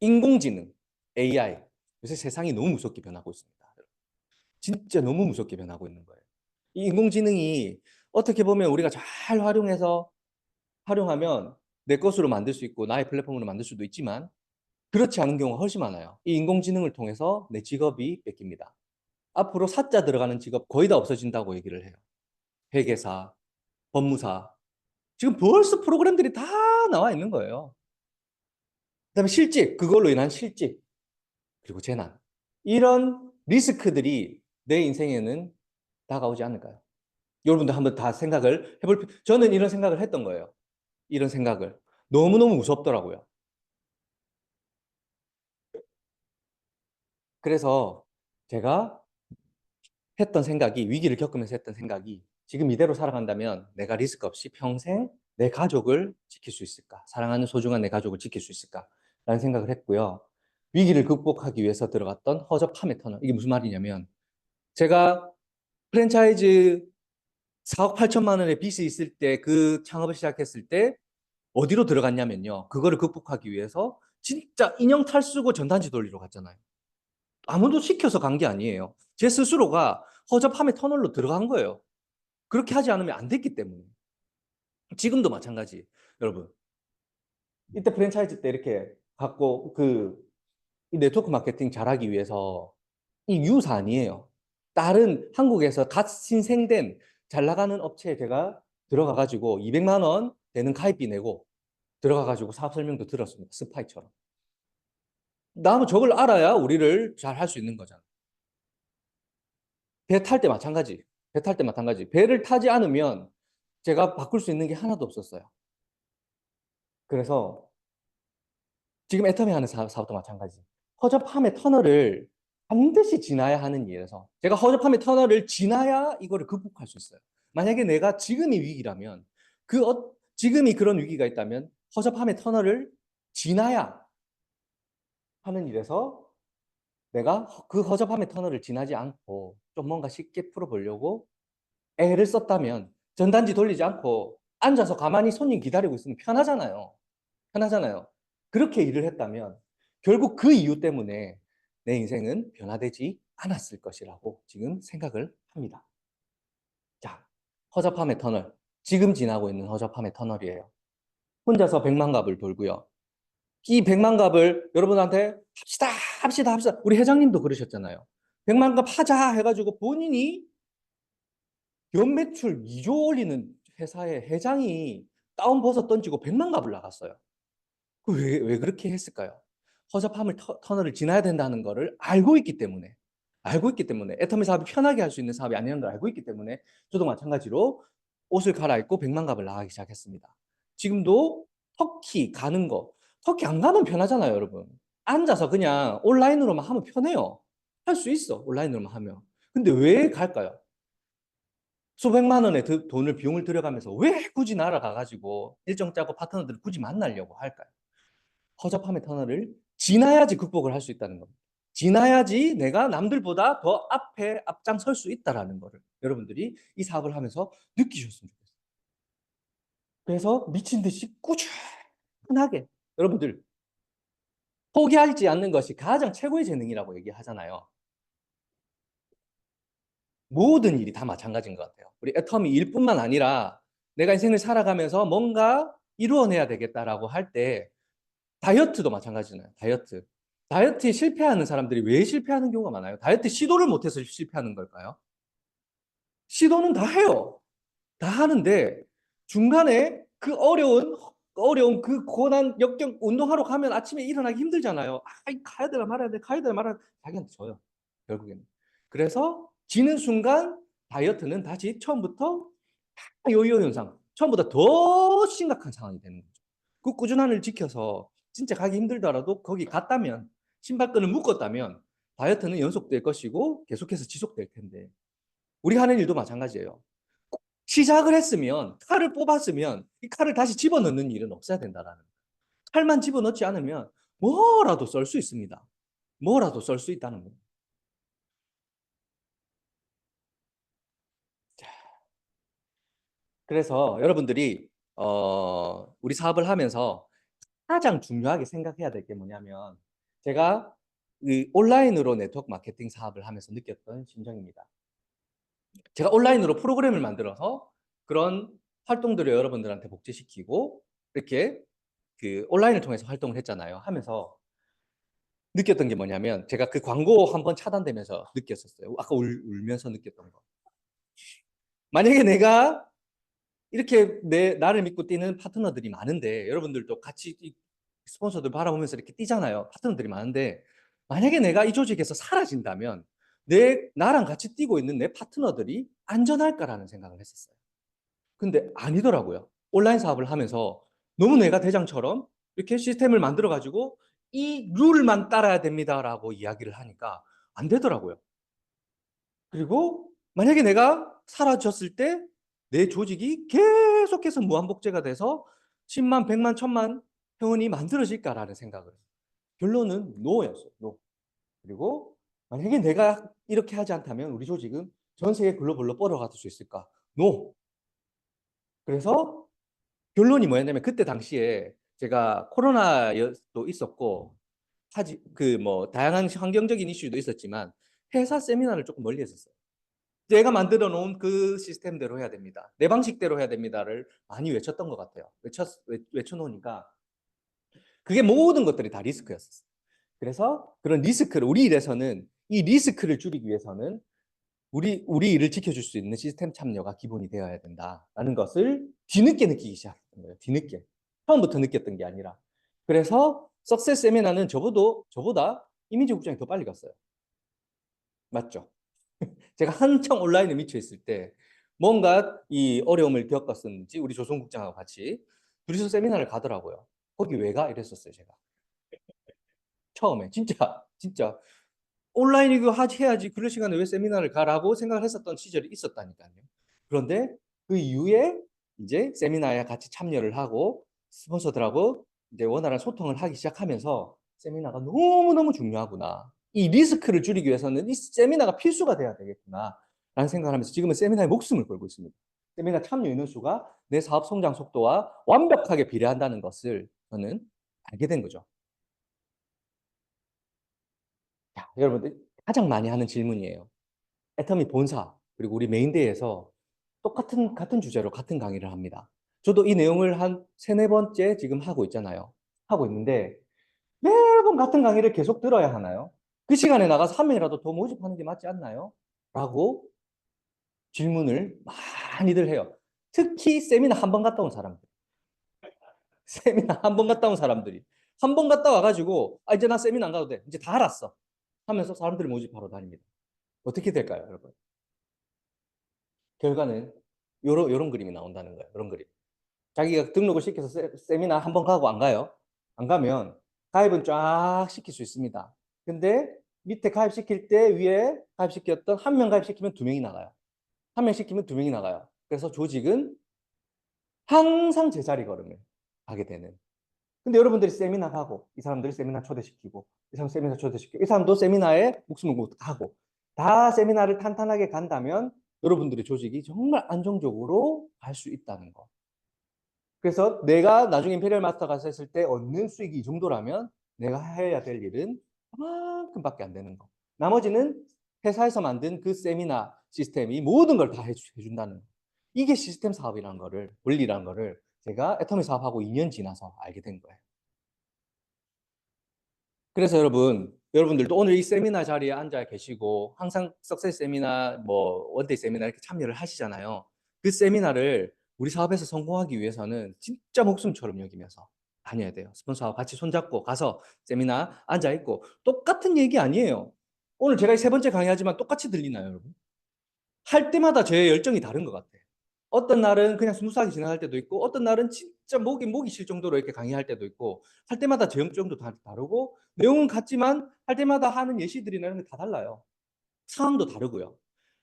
Speaker 4: 인공지능, AI. 요새 세상이 너무 무섭게 변하고 있습니다. 진짜 너무 무섭게 변하고 있는 거예요. 이 인공지능이 어떻게 보면 우리가 잘 활용하면 내 것으로 만들 수 있고 나의 플랫폼으로 만들 수도 있지만 그렇지 않은 경우가 훨씬 많아요. 이 인공지능을 통해서 내 직업이 뺏깁니다. 앞으로 사자 들어가는 직업 거의 다 없어진다고 얘기를 해요. 회계사, 법무사. 지금 벌써 프로그램들이 다 나와 있는 거예요. 그다음에 실직, 그걸로 인한 실직, 그리고 재난. 이런 리스크들이 내 인생에는 다가오지 않을까요? 여러분들 한번 다 생각을 저는 이런 생각을 했던 거예요. 이런 생각을. 너무너무 무섭더라고요. 그래서 제가 했던 생각이, 위기를 겪으면서 했던 생각이, 지금 이대로 살아간다면 내가 리스크 없이 평생 내 가족을 지킬 수 있을까? 사랑하는 소중한 내 가족을 지킬 수 있을까? 라는 생각을 했고요. 위기를 극복하기 위해서 들어갔던 허접함의 터널. 이게 무슨 말이냐면, 제가 프랜차이즈 4억 8천만 원의 빚이 있을 때, 그 창업을 시작했을 때 어디로 들어갔냐면요. 그거를 극복하기 위해서 진짜 인형 탈 쓰고 전단지 돌리러 갔잖아요. 아무도 시켜서 간 게 아니에요. 제 스스로가 허접함의 터널로 들어간 거예요. 그렇게 하지 않으면 안 됐기 때문에. 지금도 마찬가지. 여러분. 이때 프랜차이즈 때 이렇게 갖고 이 네트워크 마케팅 잘하기 위해서 이 유사 아니에요. 다른 한국에서 갓 신생된 잘 나가는 업체에 제가 들어가 가지고 200만 원 되는 가입비 내고 들어가 가지고 사업 설명도 들었습니다. 스파이처럼. 나무 저걸 알아야 우리를 잘 할 수 있는 거잖아. 배 탈 때 마찬가지. 배 탈 때 마찬가지. 배를 타지 않으면 제가 바꿀 수 있는 게 하나도 없었어요. 그래서 지금 애터미 하는 사업도 마찬가지. 허접함의 터널을 반드시 지나야 하는 일에서 제가 허접함의 터널을 지나야 이거를 극복할 수 있어요. 만약에 내가 지금이 위기라면 지금이 그런 위기가 있다면 허접함의 터널을 지나야 하는 일에서 내가 그 허접함의 터널을 지나지 않고 좀 뭔가 쉽게 풀어보려고 애를 썼다면 전단지 돌리지 않고 앉아서 가만히 손님 기다리고 있으면 편하잖아요. 편하잖아요. 그렇게 일을 했다면 결국 그 이유 때문에 내 인생은 변화되지 않았을 것이라고 지금 생각을 합니다. 자, 허접함의 터널. 지금 지나고 있는 허접함의 터널이에요. 혼자서 백만갑을 돌고요. 이 백만갑을 여러분한테 합시다. 우리 회장님도 그러셨잖아요. 백만갑 하자 해가지고 본인이 연매출 2조 올리는 회사의 회장이 다운버섯 던지고 백만갑을 나갔어요. 왜 그렇게 했을까요? 허접함을 터널을 지나야 된다는 거를 알고 있기 때문에 애터미 사업이 편하게 할 수 있는 사업이 아니라는 걸 알고 있기 때문에 저도 마찬가지로 옷을 갈아입고 백만갑을 나가기 시작했습니다. 지금도 터키 가는 거, 터키 안 가면 편하잖아요, 여러분. 앉아서 그냥 온라인으로만 하면 편해요. 할 수 있어, 온라인으로만 하면. 근데 왜 갈까요? 수백만 원의 비용을 들여가면서 왜 굳이 날아가가지고 일정 짜고 파트너들을 굳이 만나려고 할까요? 허접함의 터널을 지나야지 극복을 할 수 있다는 겁니다. 지나야지 내가 남들보다 더 앞에 앞장설 수 있다는 거를 여러분들이 이 사업을 하면서 느끼셨으면 좋겠어요. 그래서 미친 듯이 꾸준하게 여러분들 포기하지 않는 것이 가장 최고의 재능이라고 얘기하잖아요. 모든 일이 다 마찬가지인 것 같아요. 우리 애터미 일뿐만 아니라 내가 인생을 살아가면서 뭔가 이루어내야 되겠다라고 할 때 다이어트도 마찬가지잖아요. 다이어트에 실패하는 사람들이 왜 실패하는 경우가 많아요? 다이어트 시도를 못해서 실패하는 걸까요? 시도는 다 해요. 다 하는데 중간에 그 어려운 그 고난 역경 운동하러 가면 아침에 일어나기 힘들잖아요. 가야 되나 말아야 돼. 자기한테 져요. 결국에는. 그래서 지는 순간 다이어트는 다시 처음부터 요요 현상. 처음보다 더 심각한 상황이 되는 거죠. 그 꾸준함을 지켜서 진짜 가기 힘들더라도 거기 갔다면 신발끈을 묶었다면 다이어트는 연속될 것이고 계속해서 지속될 텐데 우리 하는 일도 마찬가지예요. 시작을 했으면 칼을 뽑았으면 이 칼을 다시 집어넣는 일은 없어야 된다라는 거예요. 칼만 집어넣지 않으면 뭐라도 썰 수 있습니다. 뭐라도 썰 수 있다는 거예요. 그래서 여러분들이 우리 사업을 하면서 가장 중요하게 생각해야 될 게 뭐냐면, 제가 이 온라인으로 네트워크 마케팅 사업을 하면서 느꼈던 심정입니다. 제가 온라인으로 프로그램을 만들어서 그런 활동들을 여러분들한테 복제시키고 이렇게 그 온라인을 통해서 활동을 했잖아요. 하면서 느꼈던 게 뭐냐면, 제가 그 광고 한번 차단되면서 느꼈었어요. 아까 울면서 느꼈던 거. 만약에 내가 이렇게 나를 믿고 뛰는 파트너들이 많은데, 여러분들도 같이 스폰서들 바라보면서 이렇게 뛰잖아요. 파트너들이 많은데, 만약에 내가 이 조직에서 사라진다면 나랑 같이 뛰고 있는 내 파트너들이 안전할까라는 생각을 했었어요. 근데 아니더라고요. 온라인 사업을 하면서 너무 내가 대장처럼 이렇게 시스템을 만들어 가지고 이 룰만 따라야 됩니다라고 이야기를 하니까 안 되더라고요. 그리고 만약에 내가 사라졌을 때 내 조직이 계속해서 무한복제가 돼서 10만, 100만, 1000만 회원이 만들어질까라는 생각을 했어요. 결론은 노였어요. 노. 그리고 만약에 내가 이렇게 하지 않다면 우리 조직은 전 세계 글로벌로 뻗어갈 수 있을까? 노. 그래서 결론이 뭐였냐면, 그때 당시에 제가 코로나도 있었고 다양한 환경적인 이슈도 있었지만 회사 세미나를 조금 멀리 했었어요. 내가 만들어 놓은 그 시스템대로 해야 됩니다. 내 방식대로 해야 됩니다를 많이 외쳤던 것 같아요. 외쳐놓으니까 그게 모든 것들이 다 리스크였었어요. 그래서 그런 리스크를, 우리 일에서는 이 리스크를 줄이기 위해서는 우리 일을 지켜줄 수 있는 시스템 참여가 기본이 되어야 된다라는 것을 뒤늦게 느끼기 시작했던 거예요. 뒤늦게. 처음부터 느꼈던 게 아니라. 그래서 석세스 세미나는 저보다 이민재 국장이 더 빨리 갔어요. 맞죠? 제가 한창 온라인에 미쳐 있을 때 뭔가 이 어려움을 겪었었는지 우리 조성국장하고 같이 둘이서 세미나를 가더라고요. 거기 왜 가? 이랬었어요, 제가. 처음에. 진짜. 온라인 이거 해야지. 그럴 시간에 왜 세미나를 가라고 생각을 했었던 시절이 있었다니까요. 그런데 그 이후에 이제 세미나에 같이 참여를 하고 스폰서들하고 이제 원활한 소통을 하기 시작하면서 세미나가 너무너무 중요하구나. 이 리스크를 줄이기 위해서는 이 세미나가 필수가 돼야 되겠구나 라는 생각을 하면서 지금은 세미나에 목숨을 걸고 있습니다. 세미나 참여 인원 수가 내 사업 성장 속도와 완벽하게 비례한다는 것을 저는 알게 된 거죠. 자, 여러분들 가장 많이 하는 질문이에요. 애터미 본사 그리고 우리 메인데이에서 같은 주제로 같은 강의를 합니다. 저도 이 내용을 한 3-4번째 지금 하고 있잖아요. 하고 있는데 매번 같은 강의를 계속 들어야 하나요? 그 시간에 나가서 한 명이라도 더 모집하는 게 맞지 않나요? 라고 질문을 많이들 해요. 특히 세미나 한 번 갔다 온 사람들. 세미나 한 번 갔다 온 사람들이. 한 번 갔다 와가지고 이제 나 세미나 안 가도 돼. 이제 다 알았어. 하면서 사람들을 모집하러 다닙니다. 어떻게 될까요, 여러분? 결과는 요런 그림이 나온다는 거예요. 요런 그림. 자기가 등록을 시켜서 세미나 한 번 가고 안 가요? 안 가면 가입은 쫙 시킬 수 있습니다. 근데 밑에 가입시킬 때 위에 가입시켰던 한 명 가입시키면 2명이 나가요. 한 명 시키면 2명이 나가요. 그래서 조직은 항상 제자리 걸음을 하게 되는. 근데 여러분들이 세미나 가고 이 사람들이 세미나 초대시키고 이 사람 세미나 초대시키고 이 사람도 세미나에 목숨을 하고 다 세미나를 탄탄하게 간다면 여러분들의 조직이 정말 안정적으로 갈 수 있다는 거. 그래서 내가 나중에 임페리얼 마스터 가서 했을 때 얻는 수익이 이 정도라면 내가 해야 될 일은 그만큼밖에 안 되는 거. 나머지는 회사에서 만든 그 세미나 시스템이 모든 걸 다 해준다는 거. 이게 시스템 사업이라는 거를, 원리라는 거를 제가 애터미 사업하고 2년 지나서 알게 된 거예요. 그래서 여러분들도 오늘 이 세미나 자리에 앉아 계시고 항상 석세스 세미나, 원데이 세미나 이렇게 참여를 하시잖아요. 그 세미나를 우리 사업에서 성공하기 위해서는 진짜 목숨처럼 여기면서 다녀야 돼요. 스폰서와 같이 손잡고 가서 세미나 앉아 있고 똑같은 얘기 아니에요. 오늘 제가 3번째 강의하지만 똑같이 들리나요, 여러분? 할 때마다 제 열정이 다른 것 같아요. 어떤 날은 그냥 스무스하게 진행할 때도 있고 어떤 날은 진짜 목이 쉴 정도로 이렇게 강의할 때도 있고 할 때마다 제 열정도 다르고 내용은 같지만 할 때마다 하는 예시들이나 이런 게 다 달라요. 상황도 다르고요.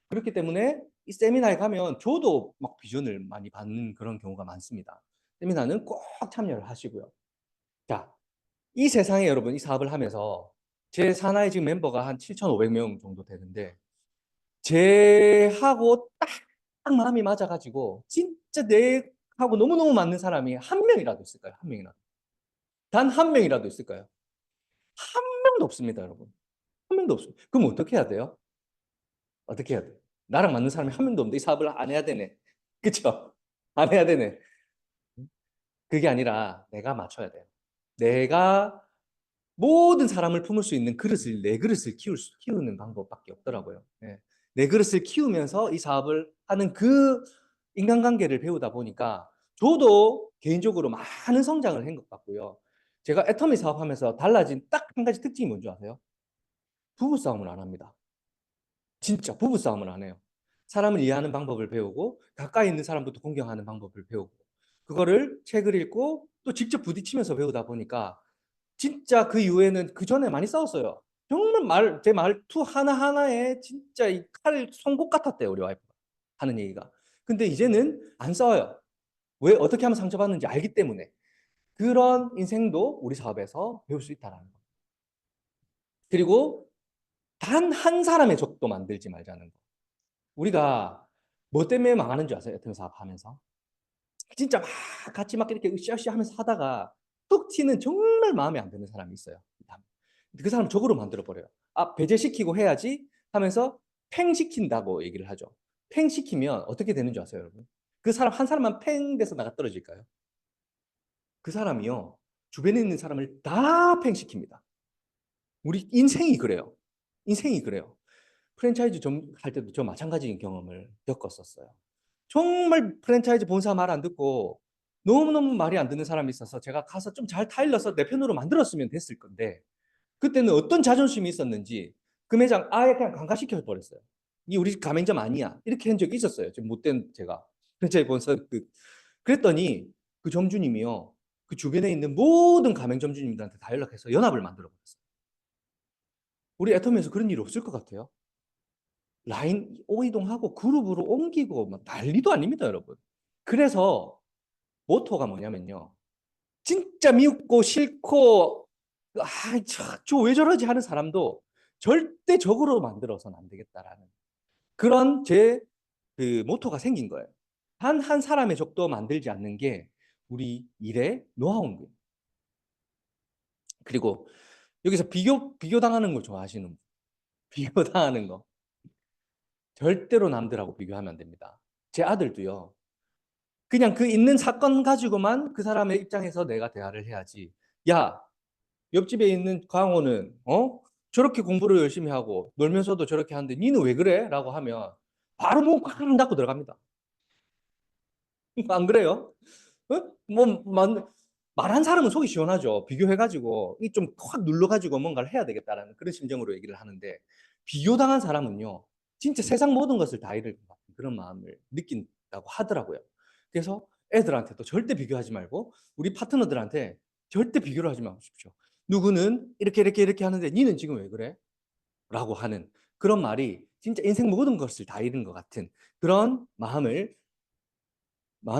Speaker 4: 그렇기 때문에 이 세미나에 가면 저도 막 비전을 많이 받는 그런 경우가 많습니다. 세미나는 꼭 참여를 하시고요. 자, 이 세상에 여러분 이 사업을 하면서 제 산하에 지금 멤버가 한 7,500명 정도 되는데 쟤하고 딱 마음이 맞아가지고 진짜 내하고 너무너무 맞는 사람이 한 명이라도 있을까요? 한 명이라도. 단 한 명이라도 있을까요? 한 명도 없습니다, 여러분. 한 명도 없습니다. 그럼 어떻게 해야 돼요? 어떻게 해야 돼요? 나랑 맞는 사람이 한 명도 없는데 이 사업을 안 해야 되네. 그쵸? 안 해야 되네. 그게 아니라 내가 맞춰야 돼요. 내가 모든 사람을 품을 수 있는 그릇을, 내 그릇을 키우는 방법밖에 없더라고요. 예. 내 그릇을 키우면서 이 사업을 하는 그 인간관계를 배우다 보니까 저도 개인적으로 많은 성장을 한 것 같고요. 제가 애터미 사업하면서 달라진 딱 한 가지 특징이 뭔지 아세요? 부부싸움을 안 합니다. 진짜 부부싸움을 안 해요. 사람을 이해하는 방법을 배우고 가까이 있는 사람부터 공경하는 방법을 배우고 그거를 책을 읽고 또 직접 부딪히면서 배우다 보니까 진짜 그 이후에는 그 전에 많이 싸웠어요. 정말 제 말투 하나하나에 진짜 이 칼 송곳 같았대요, 우리 와이프가 하는 얘기가. 근데 이제는 안 싸워요. 왜 어떻게 하면 상처받는지 알기 때문에. 그런 인생도 우리 사업에서 배울 수 있다라는 거. 그리고 단 한 사람의 적도 만들지 말자는 거. 우리가 뭐 때문에 망하는 줄 아세요? 애터미 사업하면서. 진짜 막 같이 막 이렇게 으쌰으쌰 하면서 하다가 툭 튀는 정말 마음에 안 드는 사람이 있어요. 그 사람 적으로 만들어 버려요. 아, 배제시키고 해야지 하면서 팽시킨다고 얘기를 하죠. 팽시키면 어떻게 되는 줄 아세요, 여러분? 그 사람 한 사람만 팽 돼서 나가 떨어질까요? 그 사람이요. 주변에 있는 사람을 다 팽시킵니다. 우리 인생이 그래요. 인생이 그래요. 프랜차이즈 좀 할 때도 저 마찬가지인 경험을 겪었었어요. 정말 프랜차이즈 본사 말 안 듣고 너무너무 말이 안 듣는 사람이 있어서 제가 가서 좀 잘 타일러서 내 편으로 만들었으면 됐을 건데 그때는 어떤 자존심이 있었는지 그 매장 아예 그냥 강간시켜 버렸어요. 이 우리 집 가맹점 아니야. 이렇게 한 적이 있었어요. 좀 못된 제가. 프랜차이즈 본사 그랬더니 그 점주님이요. 그 주변에 있는 모든 가맹점 주님들한테 다 연락해서 연합을 만들어 버렸어요. 우리 애터미에서 그런 일이 없을 것 같아요. 라인 오이동하고 그룹으로 옮기고 막 난리도 아닙니다, 여러분. 그래서 모토가 뭐냐면요. 진짜 미웃고 싫고 아, 저 왜 저러지 하는 사람도 절대 적으로 만들어서는 안 되겠다라는 그런 제 그 모토가 생긴 거예요. 단 한 사람의 적도 만들지 않는 게 우리 일의 노하우인 거예요. 그리고 여기서 비교 당하는 걸 좋아하시는 분. 비교 당하는 거. 절대로 남들하고 비교하면 안 됩니다. 제 아들도요. 그냥 그 있는 사건 가지고만 그 사람의 입장에서 내가 대화를 해야지. 야, 옆집에 있는 강호는 저렇게 공부를 열심히 하고 놀면서도 저렇게 하는데 니는 왜 그래? 라고 하면 바로 문꽉 닫고 들어갑니다. 안 그래요? 어? 뭐 말한 사람은 속이 시원하죠. 비교해가지고 이 좀 확 눌러가지고 뭔가를 해야 되겠다라는 그런 심정으로 얘기를 하는데 비교당한 사람은요. 진짜 세상 모든 것을 다 잃을 것 같은 그런 마음을 느낀다고 하더라고요. 그래서 애들한테도 절대 비교하지 말고 우리 파트너들한테 절대 비교를 하지 마십시오. 누구는 이렇게 하는데 니는 지금 왜 그래? 라고 하는 그런 말이 진짜 인생 모든 것을 다 잃은 것 같은 그런 마음이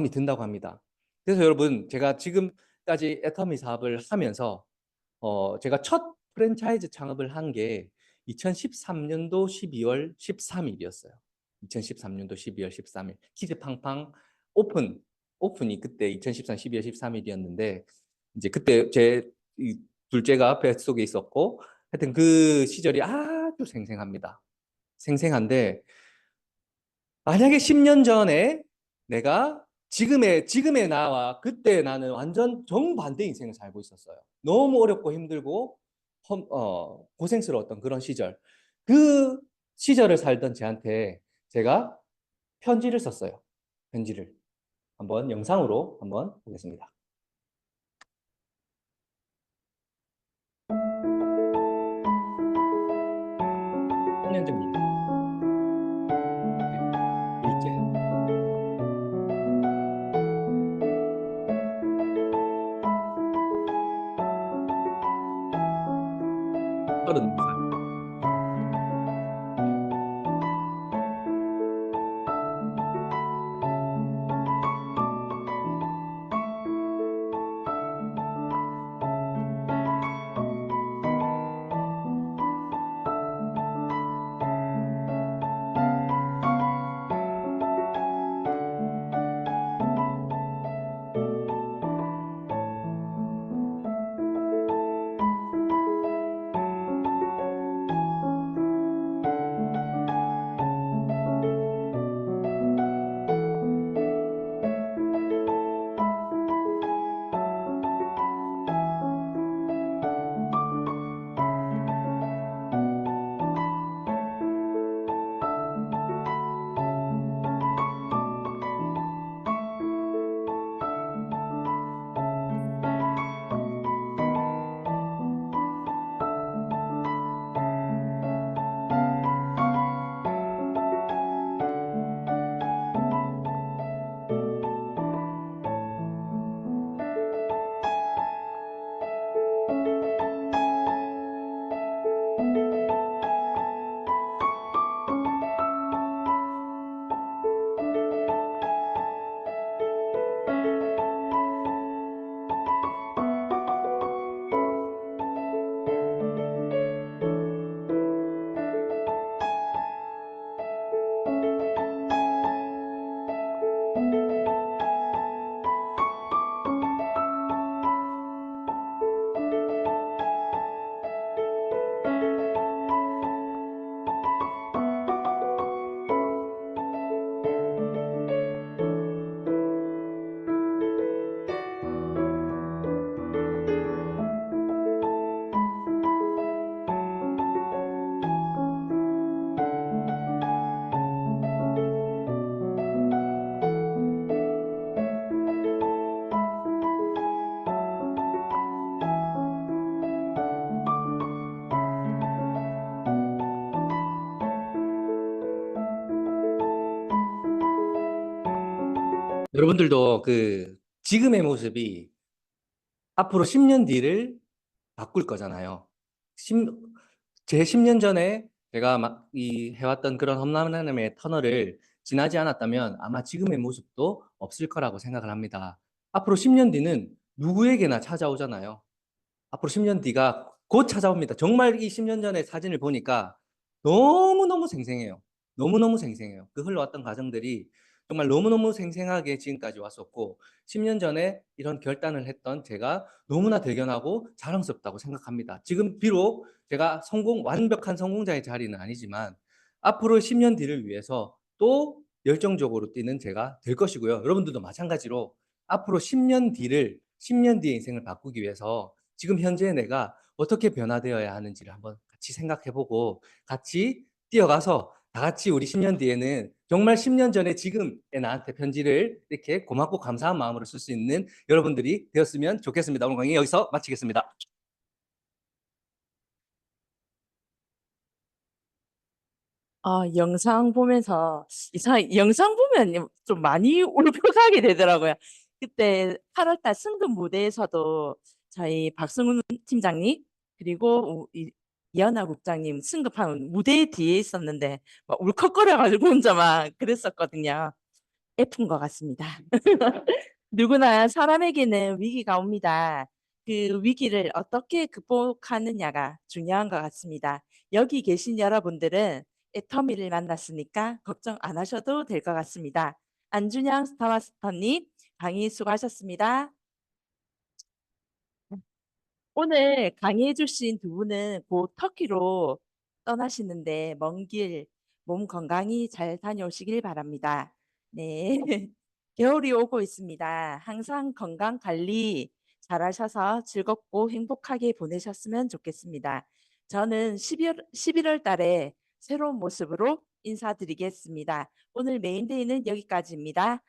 Speaker 4: 든다고 합니다. 그래서 여러분 제가 지금까지 애터미 사업을 하면서 제가 첫 프랜차이즈 창업을 한 게 2013년도 12월 13일이었어요. 2013년도 12월 13일 키즈팡팡 오픈이 그때 2013 12월 13일이었는데 이제 그때 제 둘째가 뱃속에 있었고 하여튼 그 시절이 아주 생생합니다. 생생한데 만약에 10년 전에 내가 지금의 나와 그때 나는 완전 정반대 인생을 살고 있었어요. 너무 어렵고 힘들고 고생스러웠던 그런 시절. 그 시절을 살던 제한테 제가 편지를 썼어요. 편지를. 한번 영상으로 한번 보겠습니다. 3년 전 일. 둘째. 서른 살. 여러분들도 그 지금의 모습이 앞으로 10년 뒤를 바꿀 거잖아요. 제 10년 전에 제가 막 이 해왔던 그런 험난함의 터널을 지나지 않았다면 아마 지금의 모습도 없을 거라고 생각을 합니다. 앞으로 10년 뒤는 누구에게나 찾아오잖아요. 앞으로 10년 뒤가 곧 찾아옵니다. 정말 이 10년 전의 사진을 보니까 너무너무 생생해요. 너무너무 생생해요. 그 흘러왔던 과정들이 정말 너무너무 생생하게 지금까지 왔었고 10년 전에 이런 결단을 했던 제가 너무나 대견하고 자랑스럽다고 생각합니다. 지금 비록 제가 완벽한 성공자의 자리는 아니지만 앞으로 10년 뒤를 위해서 또 열정적으로 뛰는 제가 될 것이고요. 여러분들도 마찬가지로 앞으로 10년 뒤의 인생을 바꾸기 위해서 지금 현재 내가 어떻게 변화되어야 하는지를 한번 같이 생각해보고 같이 뛰어가서 다 같이 우리 10년 뒤에는 정말 10년 전에 지금의 나한테 편지를 이렇게 고맙고 감사한 마음으로 쓸 수 있는 여러분들이 되었으면 좋겠습니다. 오늘 강의 여기서 마치겠습니다.
Speaker 2: 영상 보면서 영상 보면 좀 많이 울컥하게 되더라고요. 그때 8월달 승급 무대에서도 저희 박승훈 팀장님 그리고 이현아 국장님 승급한 무대 뒤에 있었는데 막 울컥거려가지고 혼자 막 그랬었거든요. F인 것 같습니다. 누구나 사람에게는 위기가 옵니다. 그 위기를 어떻게 극복하느냐가 중요한 것 같습니다. 여기 계신 여러분들은 애터미를 만났으니까 걱정 안 하셔도 될 것 같습니다. 안준영 스타마스터님 강의 수고하셨습니다. 오늘 강의해 주신 두 분은 곧 터키로 떠나시는데 먼 길 몸 건강히 잘 다녀오시길 바랍니다. 네. 겨울이 오고 있습니다. 항상 건강 관리 잘하셔서 즐겁고 행복하게 보내셨으면 좋겠습니다. 저는 11월 달에 새로운 모습으로 인사드리겠습니다. 오늘 메인데이는 여기까지입니다.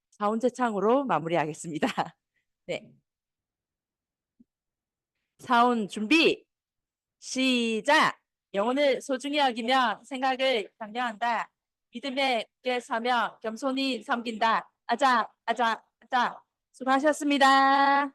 Speaker 2: 사운제창으로 마무리하겠습니다. 네. 사운 준비 시작. 영혼을 소중히 여기며 생각을 장려한다. 믿음에 굳게 서며 겸손히 섬긴다. 아자 아자 아자. 수고하셨습니다.